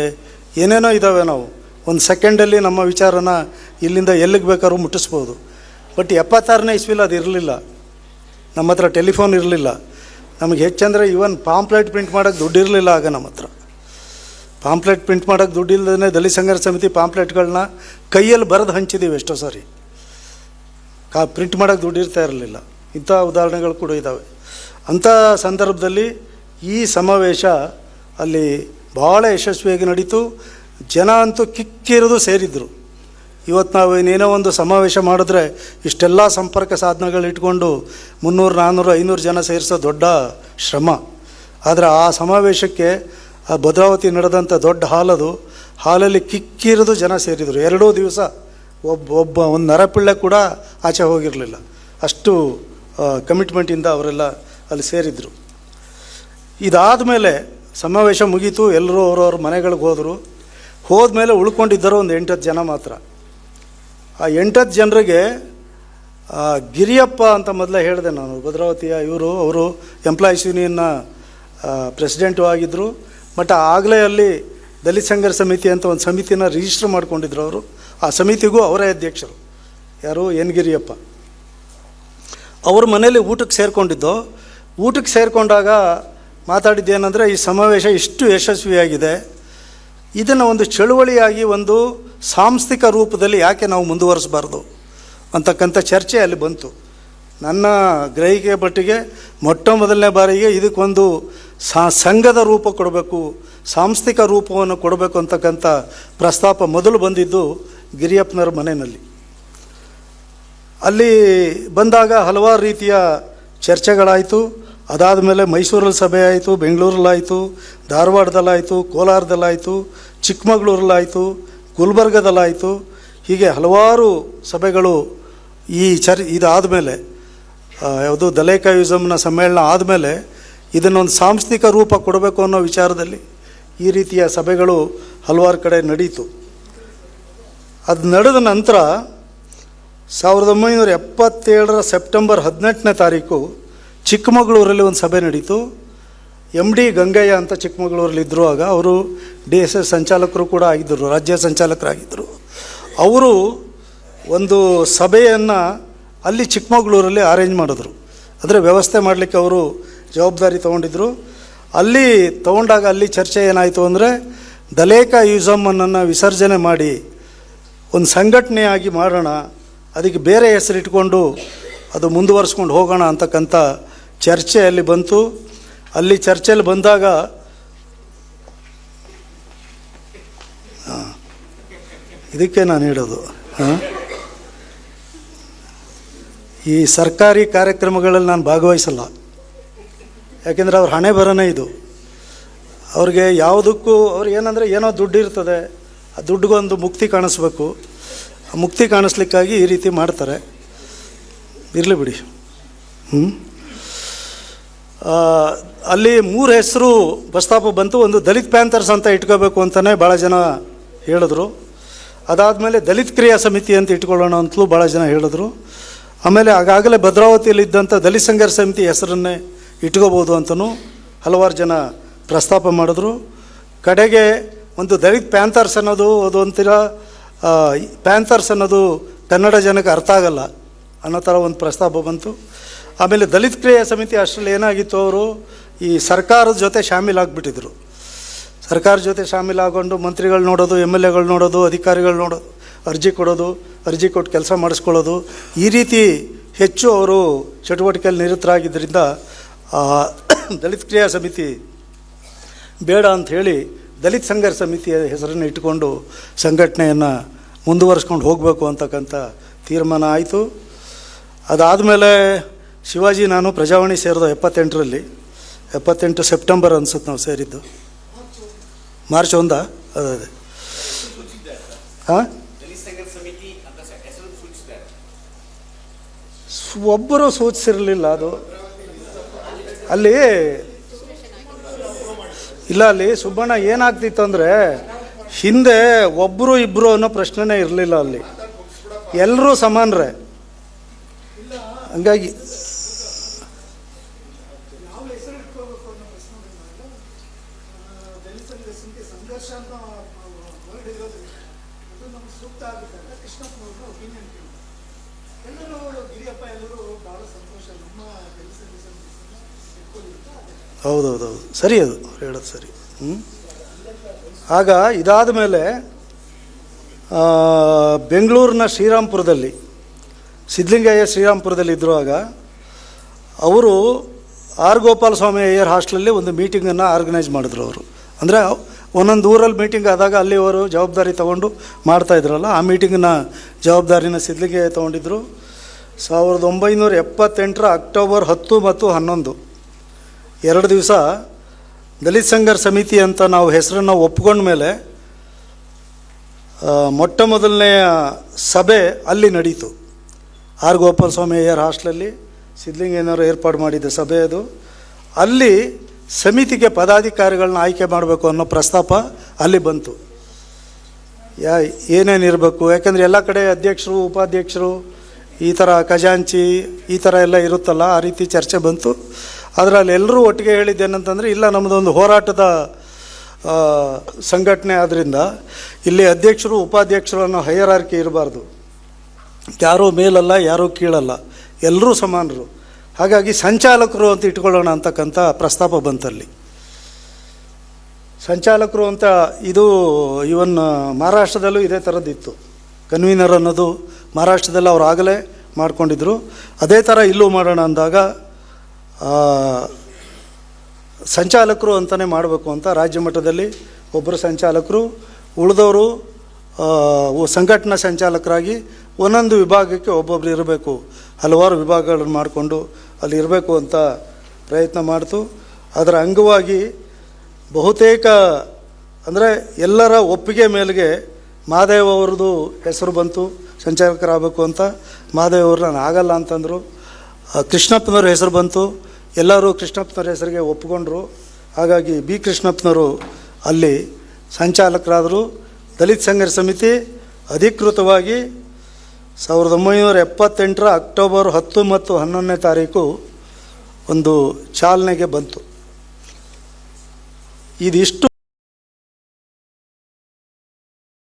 ಏನೇನೋ ಇದ್ದಾವೆ. ನಾವು ಒಂದು ಸೆಕೆಂಡಲ್ಲಿ ನಮ್ಮ ವಿಚಾರನ ಇಲ್ಲಿಂದ ಎಲ್ಲಿಗೆ ಬೇಕಾದ್ರೂ ಮುಟ್ಟಿಸ್ಬೋದು. ಬಟ್ 76ನೇ ಇಸ್ವಿಲಿ ಅದು ಇರಲಿಲ್ಲ. ನಮ್ಮ ಹತ್ರ ಟೆಲಿಫೋನ್ ಇರಲಿಲ್ಲ. ನಮಗೆ ಹೆಚ್ಚಂದರೆ ಇವನ್ ಪಾಂಪ್ಲೆಟ್ ಪ್ರಿಂಟ್ ಮಾಡೋಕ್ಕೆ ದುಡ್ಡು ಇರಲಿಲ್ಲ ಆಗ ನಮ್ಮ ಹತ್ರ. ಪಾಂಪ್ಲೆಟ್ ಪ್ರಿಂಟ್ ಮಾಡೋಕ್ಕೆ ದುಡ್ಡು ಇಲ್ಲದೇ ದಲಿತ ಸಂಘರ್ಷ ಸಮಿತಿ ಪಾಂಪ್ಲೆಟ್ಗಳನ್ನ ಕೈಯಲ್ಲಿ ಬರೆದು ಹಂಚಿದ್ದೀವಿ ಎಷ್ಟೋ ಸಾರಿ. ಪ್ರಿಂಟ್ ಮಾಡೋಕ್ಕೆ ದುಡ್ಡು ಇರ್ತಾ ಇರಲಿಲ್ಲ. ಇಂಥ ಉದಾಹರಣೆಗಳು ಕೂಡ ಇದ್ದಾವೆ. ಅಂಥ ಸಂದರ್ಭದಲ್ಲಿ ಈ ಸಮಾವೇಶ ಅಲ್ಲಿ ಭಾಳ ಯಶಸ್ವಿಯಾಗಿ ನಡೀತು. ಜನ ಅಂತೂ ಕಿಕ್ಕಿರೋದು ಸೇರಿದ್ರು. ಇವತ್ತು ನಾವು ಇನ್ನೇನೋ ಒಂದು ಸಮಾವೇಶ ಮಾಡಿದ್ರೆ ಇಷ್ಟೆಲ್ಲ ಸಂಪರ್ಕ ಸಾಧನಗಳು ಇಟ್ಕೊಂಡು 300, 400, 500 ಜನ ಸೇರಿಸೋ ದೊಡ್ಡ ಶ್ರಮ. ಆದರೆ ಆ ಸಮಾವೇಶಕ್ಕೆ ಆ ಭದ್ರಾವತಿ ನಡೆದಂಥ ದೊಡ್ಡ ಹಾಲದು. ಹಾಲಲ್ಲಿ ಕಿಕ್ಕಿರೋದು ಜನ ಸೇರಿದರು. 2 ದಿವಸ ಒಂದು ನರಪಿಳ್ಳೆ ಕೂಡ ಆಚೆ ಹೋಗಿರಲಿಲ್ಲ. ಅಷ್ಟು ಕಮಿಟ್ಮೆಂಟಿಂದ ಅವರೆಲ್ಲ ಅಲ್ಲಿ ಸೇರಿದರು. ಇದಾದ ಮೇಲೆ ಸಮಾವೇಶ ಮುಗೀತು. ಎಲ್ಲರೂ ಅವ್ರವ್ರ ಮನೆಗಳಿಗೆ ಹೋದ್ಮೇಲೆ ಉಳ್ಕೊಂಡಿದ್ದರು ಒಂದು 8-10 ಜನ ಮಾತ್ರ. ಆ 8-10 ಜನರಿಗೆ ಗಿರಿಯಪ್ಪ ಅಂತ ಮೊದಲೇ ಹೇಳಿದೆ ನಾನು, ಭದ್ರಾವತಿಯ ಅವರು ಎಂಪ್ಲಾಯೀಸ್ ಯೂನಿಯನ್ನ ಪ್ರೆಸಿಡೆಂಟು ಆಗಿದ್ದರು. ಬಟ್ ಆಗಲೇ ಅಲ್ಲಿ ದಲಿತ ಸಂಘರ್ಷ ಸಮಿತಿ ಅಂತ ಒಂದು ಸಮಿತಿನ ರಿಜಿಸ್ಟರ್ ಮಾಡ್ಕೊಂಡಿದ್ರು ಅವರು. ಆ ಸಮಿತಿಗೂ ಅವರೇ ಅಧ್ಯಕ್ಷರು. ಯಾರು? N ಗಿರಿಯಪ್ಪ. ಅವ್ರ ಮನೇಲಿ ಊಟಕ್ಕೆ ಸೇರಿಕೊಂಡಿದ್ದು. ಊಟಕ್ಕೆ ಸೇರಿಕೊಂಡಾಗ ಮಾತಾಡಿದ್ದೇನೆಂದರೆ, ಈ ಸಮಾವೇಶ ಇಷ್ಟು ಯಶಸ್ವಿಯಾಗಿದೆ, ಇದನ್ನು ಒಂದು ಚಳುವಳಿಯಾಗಿ ಒಂದು ಸಾಂಸ್ಥಿಕ ರೂಪದಲ್ಲಿ ಯಾಕೆ ನಾವು ಮುಂದುವರಿಸಬಾರ್ದು ಅಂತಕ್ಕಂಥ ಚರ್ಚೆ ಅಲ್ಲಿ ಬಂತು. ನನ್ನ ಗ್ರಹಿಕೆ ಮಟ್ಟಿಗೆ ಮೊಟ್ಟ ಮೊದಲನೇ ಬಾರಿಗೆ ಇದಕ್ಕೊಂದು ಸಂಘದ ರೂಪ ಕೊಡಬೇಕು, ಸಾಂಸ್ಥಿಕ ರೂಪವನ್ನು ಕೊಡಬೇಕು ಅಂತಕ್ಕಂಥ ಪ್ರಸ್ತಾಪ ಮೊದಲು ಬಂದಿದ್ದು ಗಿರಿಯಪ್ಪನವ್ರ ಮನೆಯಲ್ಲಿ. ಅಲ್ಲಿ ಬಂದಾಗ ಹಲವಾರು ರೀತಿಯ ಚರ್ಚೆಗಳಾಯಿತು. ಅದಾದ ಮೇಲೆ ಮೈಸೂರಲ್ಲಿ ಸಭೆ ಆಯಿತು, ಬೆಂಗಳೂರಲ್ಲಾಯಿತು, ಧಾರವಾಡದಲ್ಲಾಯಿತು, ಕೋಲಾರದಲ್ಲಾಯಿತು, ಚಿಕ್ಕಮಗಳೂರಲ್ಲಾಯಿತು, ಗುಲ್ಬರ್ಗದಲ್ಲಾಯಿತು. ಹೀಗೆ ಹಲವಾರು ಸಭೆಗಳು ಈ ಇದಾದ ಮೇಲೆ, ಯಾವುದು ದಲೇಕಾಯುಸಮ್ನ ಸಮ್ಮೇಳನ ಆದಮೇಲೆ ಇದನ್ನೊಂದು ಸಾಂಸ್ಥಿಕ ರೂಪ ಕೊಡಬೇಕು ಅನ್ನೋ ವಿಚಾರದಲ್ಲಿ ಈ ರೀತಿಯ ಸಭೆಗಳು ಹಲವಾರು ಕಡೆ ನಡೀತು. ಅದು ನಡೆದ ನಂತರ 1977 ಸೆಪ್ಟೆಂಬರ್ 18ನೇ ತಾರೀಕು ಚಿಕ್ಕಮಗಳೂರಲ್ಲಿ ಒಂದು ಸಭೆ ನಡೀತು. MD ಗಂಗಯ್ಯ ಅಂತ ಚಿಕ್ಕಮಗಳೂರಲ್ಲಿದ್ದರು. ಆಗ ಅವರು DSS ಸಂಚಾಲಕರು ಕೂಡ ಆಗಿದ್ದರು, ರಾಜ್ಯ ಸಂಚಾಲಕರಾಗಿದ್ದರು. ಅವರು ಒಂದು ಸಭೆಯನ್ನು ಅಲ್ಲಿ ಚಿಕ್ಕಮಗಳೂರಲ್ಲಿ ಅರೇಂಜ್ ಮಾಡಿದ್ರು. ಅಂದರೆ ವ್ಯವಸ್ಥೆ ಮಾಡಲಿಕ್ಕೆ ಅವರು ಜವಾಬ್ದಾರಿ ತೊಗೊಂಡಿದ್ದರು. ಅಲ್ಲಿ ತೊಗೊಂಡಾಗ ಅಲ್ಲಿ ಚರ್ಚೆ ಏನಾಯಿತು ಅಂದರೆ, ದಲೇಕಾಯುಸಮನ್ನು ವಿಸರ್ಜನೆ ಮಾಡಿ ಒಂದು ಸಂಘಟನೆಯಾಗಿ ಮಾಡೋಣ, ಅದಕ್ಕೆ ಬೇರೆ ಹೆಸರಿಟ್ಕೊಂಡು ಅದು ಮುಂದುವರಿಸ್ಕೊಂಡು ಹೋಗೋಣ ಅಂತಕ್ಕಂಥ ಚರ್ಚೆ ಅಲ್ಲಿ ಬಂತು. ಅಲ್ಲಿ ಚರ್ಚೆಯಲ್ಲಿ ಬಂದಾಗ ಇದಕ್ಕೆ ನಾನು ಹೇಳೋದು, ಈ ಸರ್ಕಾರಿ ಕಾರ್ಯಕ್ರಮಗಳಲ್ಲಿ ನಾನು ಭಾಗವಹಿಸಲ್ಲ. ಯಾಕೆಂದರೆ ಅವ್ರ ಹಣೆ ಬರನೇ ಇದು. ಅವ್ರಿಗೆ ಯಾವುದಕ್ಕೂ ಏನಂದರೆ ಏನೋ ದುಡ್ಡು ಇರ್ತದೆ, ಆ ದುಡ್ಡಿಗೊಂದು ಮುಕ್ತಿ ಕಾಣಿಸ್ಬೇಕು. ಆ ಮುಕ್ತಿ ಕಾಣಿಸ್ಲಿಕ್ಕಾಗಿ ಈ ರೀತಿ ಮಾಡ್ತಾರೆ. ಇರಲಿ ಬಿಡಿ. ಅಲ್ಲಿ 3 ಹೆಸರು ಪ್ರಸ್ತಾಪ ಬಂತು. ಒಂದು ದಲಿತ್ ಪ್ಯಾಂಥರ್ಸ್ ಅಂತ ಇಟ್ಕೋಬೇಕು ಅಂತಲೇ ಭಾಳ ಜನ ಹೇಳಿದ್ರು. ಅದಾದಮೇಲೆ ದಲಿತ್ ಕ್ರಿಯಾ ಸಮಿತಿ ಅಂತ ಇಟ್ಕೊಳ್ಳೋಣ ಅಂತಲೂ ಭಾಳ ಜನ ಹೇಳಿದ್ರು. ಆಮೇಲೆ ಆಗಾಗಲೇ ಭದ್ರಾವತಿಯಲ್ಲಿದ್ದಂಥ ದಲಿತ ಸಂಘರ್ಷ ಸಮಿತಿ ಹೆಸರನ್ನೇ ಇಟ್ಕೋಬೋದು ಅಂತಲೂ ಹಲವಾರು ಜನ ಪ್ರಸ್ತಾಪ ಮಾಡಿದ್ರು. ಕಡೆಗೆ ಒಂದು ದಲಿತ್ ಪ್ಯಾಂಥರ್ಸ್ ಅನ್ನೋದು ಅದೊಂಥರ ಪ್ಯಾಂಥರ್ಸ್ ಅನ್ನೋದು ಕನ್ನಡ ಜನಕ್ಕೆ ಅರ್ಥ ಆಗಲ್ಲ ಅನ್ನೋ ಥರ ಒಂದು ಪ್ರಸ್ತಾಪ ಬಂತು. ಆಮೇಲೆ ದಲಿತ ಕ್ರಿಯಾ ಸಮಿತಿ ಅಷ್ಟರಲ್ಲಿ ಏನಾಗಿತ್ತು, ಅವರು ಈ ಸರ್ಕಾರದ ಜೊತೆ ಶಾಮೀಲಾಗಿಬಿಟ್ಟಿದ್ರು. ಸರ್ಕಾರ ಜೊತೆ ಶಾಮೀಲಾಗೊಂಡು ಮಂತ್ರಿಗಳು ನೋಡೋದು, MLAಗಳು ನೋಡೋದು, ಅಧಿಕಾರಿಗಳು ನೋಡೋದು, ಅರ್ಜಿ ಕೊಡೋದು, ಅರ್ಜಿ ಕೊಟ್ಟು ಕೆಲಸ ಮಾಡಿಸ್ಕೊಳ್ಳೋದು, ಈ ರೀತಿ ಹೆಚ್ಚು ಅವರು ಚಟುವಟಿಕೆಯಲ್ಲಿ ನಿರತರಾಗಿದ್ದರಿಂದ ದಲಿತ ಕ್ರಿಯಾ ಸಮಿತಿ ಬೇಡ ಅಂಥೇಳಿ ದಲಿತ ಸಂಘರ್ಷ ಸಮಿತಿಯ ಹೆಸರನ್ನು ಇಟ್ಟುಕೊಂಡು ಸಂಘಟನೆಯನ್ನು ಮುಂದುವರಿಸ್ಕೊಂಡು ಹೋಗಬೇಕು ಅಂತಕ್ಕಂಥ ತೀರ್ಮಾನ ಆಯಿತು. ಅದಾದಮೇಲೆ ಶಿವಾಜಿ ನಾನು ಪ್ರಜಾವಾಣಿ ಸೇರಿದ 78ರಲ್ಲಿ, 78 ಸೆಪ್ಟೆಂಬರ್ ಅನ್ಸುತ್ತೆ ನಾವು ಸೇರಿದ್ದು. ಮಾರ್ಚ್ 1 ಅದೇ ಹಾಂ, ಒಬ್ಬರು ಸೂಚಿಸಿರಲಿಲ್ಲ. ಅದು ಅಲ್ಲಿ ಇಲ್ಲ, ಅಲ್ಲಿ ಸುಬ್ಬಣ್ಣ ಏನಾಗ್ತಿತ್ತು ಅಂದರೆ, ಹಿಂದೆ ಒಬ್ಬರು ಇಬ್ಬರು ಅನ್ನೋ ಪ್ರಶ್ನೆನೇ ಇರಲಿಲ್ಲ. ಅಲ್ಲಿ ಎಲ್ಲರೂ ಸಮಾನರೇ. ಹಂಗಾಗಿ ಹೌದೌದೌದು, ಸರಿ, ಅದು ಹೇಳೋದು ಸರಿ. ಆಗ ಇದಾದ ಮೇಲೆ ಬೆಂಗಳೂರಿನ ಶ್ರೀರಾಮ್ಪುರದಲ್ಲಿ ಸಿದ್ಧಲಿಂಗಯ್ಯ ಶ್ರೀರಾಮ್ಪುರದಲ್ಲಿ ಇದ್ದರು. ಆಗ ಅವರು ಆರ್ ಗೋಪಾಲಸ್ವಾಮಿ ಅಯ್ಯರ್ ಹಾಸ್ಟೆಲಲ್ಲಿ ಒಂದು ಮೀಟಿಂಗನ್ನು ಆರ್ಗನೈಸ್ ಮಾಡಿದ್ರು. ಅವರು ಅಂದರೆ ಒಂದೊಂದು ಊರಲ್ಲಿ ಮೀಟಿಂಗ್ ಆದಾಗ ಅಲ್ಲಿ ಅವರು ಜವಾಬ್ದಾರಿ ತೊಗೊಂಡು ಮಾಡ್ತಾಯಿದ್ರಲ್ಲ, ಆ ಮೀಟಿಂಗಿನ ಜವಾಬ್ದಾರಿನ ಸಿದ್ಧಲಿಂಗಯ್ಯ ತೊಗೊಂಡಿದ್ದರು. 1978 ಅಕ್ಟೋಬರ್ 10 ಮತ್ತು 11 2 ದಿವಸ ದಲಿತ ಸಂಘರ್ಷ ಸಮಿತಿ ಅಂತ ನಾವು ಹೆಸರನ್ನು ಒಪ್ಕೊಂಡ ಮೇಲೆ ಮೊಟ್ಟ ಮೊದಲನೆಯ ಸಭೆ ಅಲ್ಲಿ ನಡೀತು. ಆರ್ ಗೋಪಾಲಸ್ವಾಮಿ ಅಯ್ಯರ್ ಹಾಸ್ಟೆಲಲ್ಲಿ ಸಿದ್ಧಲಿಂಗಯ್ಯನವರು ಏರ್ಪಾಡು ಮಾಡಿದ್ದ ಸಭೆ ಅದು. ಅಲ್ಲಿ ಸಮಿತಿಗೆ ಪದಾಧಿಕಾರಿಗಳನ್ನ ಆಯ್ಕೆ ಮಾಡಬೇಕು ಅನ್ನೋ ಪ್ರಸ್ತಾಪ ಅಲ್ಲಿ ಬಂತು. ಏನೇನಿರಬೇಕು, ಯಾಕೆಂದರೆ ಎಲ್ಲ ಕಡೆ ಅಧ್ಯಕ್ಷರು, ಉಪಾಧ್ಯಕ್ಷರು, ಈ ಥರ ಖಜಾಂಚಿ, ಈ ಥರ ಎಲ್ಲ ಇರುತ್ತಲ್ಲ, ಆ ರೀತಿ ಚರ್ಚೆ ಬಂತು. ಅದರಲ್ಲಿ ಎಲ್ಲರೂ ಒಟ್ಟಿಗೆ ಹೇಳಿದ್ದೇನಂತಂದರೆ, ಇಲ್ಲ ನಮ್ಮದೊಂದು ಹೋರಾಟದ ಸಂಘಟನೆ ಆದ್ದರಿಂದ ಇಲ್ಲಿ ಅಧ್ಯಕ್ಷರು ಉಪಾಧ್ಯಕ್ಷರು ಅನ್ನೋ ಹೈಯರಾರ್ಕಿ ಇರಬಾರ್ದು. ಯಾರೂ ಮೇಲಲ್ಲ, ಯಾರೂ ಕೀಳಲ್ಲ, ಎಲ್ಲರೂ ಸಮಾನರು. ಹಾಗಾಗಿ ಸಂಚಾಲಕರು ಅಂತ ಇಟ್ಕೊಳ್ಳೋಣ ಅಂತಕ್ಕಂಥ ಪ್ರಸ್ತಾಪ ಬಂತಲ್ಲಿ. ಸಂಚಾಲಕರು ಅಂತ ಇದು ಇವನ್ ಮಹಾರಾಷ್ಟ್ರದಲ್ಲೂ ಇದೇ ಥರದ್ದಿತ್ತು. ಕನ್ವೀನರ್ ಅನ್ನೋದು ಮಹಾರಾಷ್ಟ್ರದಲ್ಲಿ ಅವ್ರು ಆಗಲೇ ಮಾಡ್ಕೊಂಡಿದ್ರು. ಅದೇ ಥರ ಇಲ್ಲೂ ಮಾಡೋಣ ಅಂದಾಗ ಸಂಚಾಲಕರು ಅಂತಲೇ ಮಾಡಬೇಕು ಅಂತ ರಾಜ್ಯ ಮಟ್ಟದಲ್ಲಿ ಒಬ್ಬರು ಸಂಚಾಲಕರು, ಉಳಿದವರು ಸಂಘಟನಾ ಸಂಚಾಲಕರಾಗಿ ಒಂದೊಂದು ವಿಭಾಗಕ್ಕೆ ಒಬ್ಬೊಬ್ಬರು ಇರಬೇಕು, ಹಲವಾರು ವಿಭಾಗಗಳನ್ನು ಮಾಡಿಕೊಂಡು ಅಲ್ಲಿ ಇರಬೇಕು ಅಂತ ಪ್ರಯತ್ನ ಮಾಡ್ತು. ಅದರ ಅಂಗವಾಗಿ ಬಹುತೇಕ ಅಂದರೆ ಎಲ್ಲರ ಒಪ್ಪಿಗೆ ಮೇಲೆಗೆ ಮಹಾದೇವ್ ಅವ್ರದ್ದು ಹೆಸರು ಬಂತು ಸಂಚಾಲಕರಾಗಬೇಕು ಅಂತ. ಮಹಾದೇವ್ ಅವರು ನಾನು ಆಗಲ್ಲ ಅಂತಂದರು. ಕೃಷ್ಣಪ್ಪನವ್ರ ಹೆಸರು ಬಂತು, ಎಲ್ಲರೂ ಕೃಷ್ಣಪ್ಪನವ್ರ ಹೆಸರಿಗೆ ಒಪ್ಪಿಕೊಂಡ್ರು. ಹಾಗಾಗಿ ಬಿ ಕೃಷ್ಣಪ್ಪನವರು ಅಲ್ಲಿ ಸಂಚಾಲಕರಾದರು. ದಲಿತ ಸಂಘರ್ಷ ಸಮಿತಿ ಅಧಿಕೃತವಾಗಿ 1978 ಅಕ್ಟೋಬರ್ 10 ಮತ್ತು 11ನೇ ತಾರೀಕು ಒಂದು ಚಾಲನೆಗೆ ಬಂತು. ಇದಿಷ್ಟು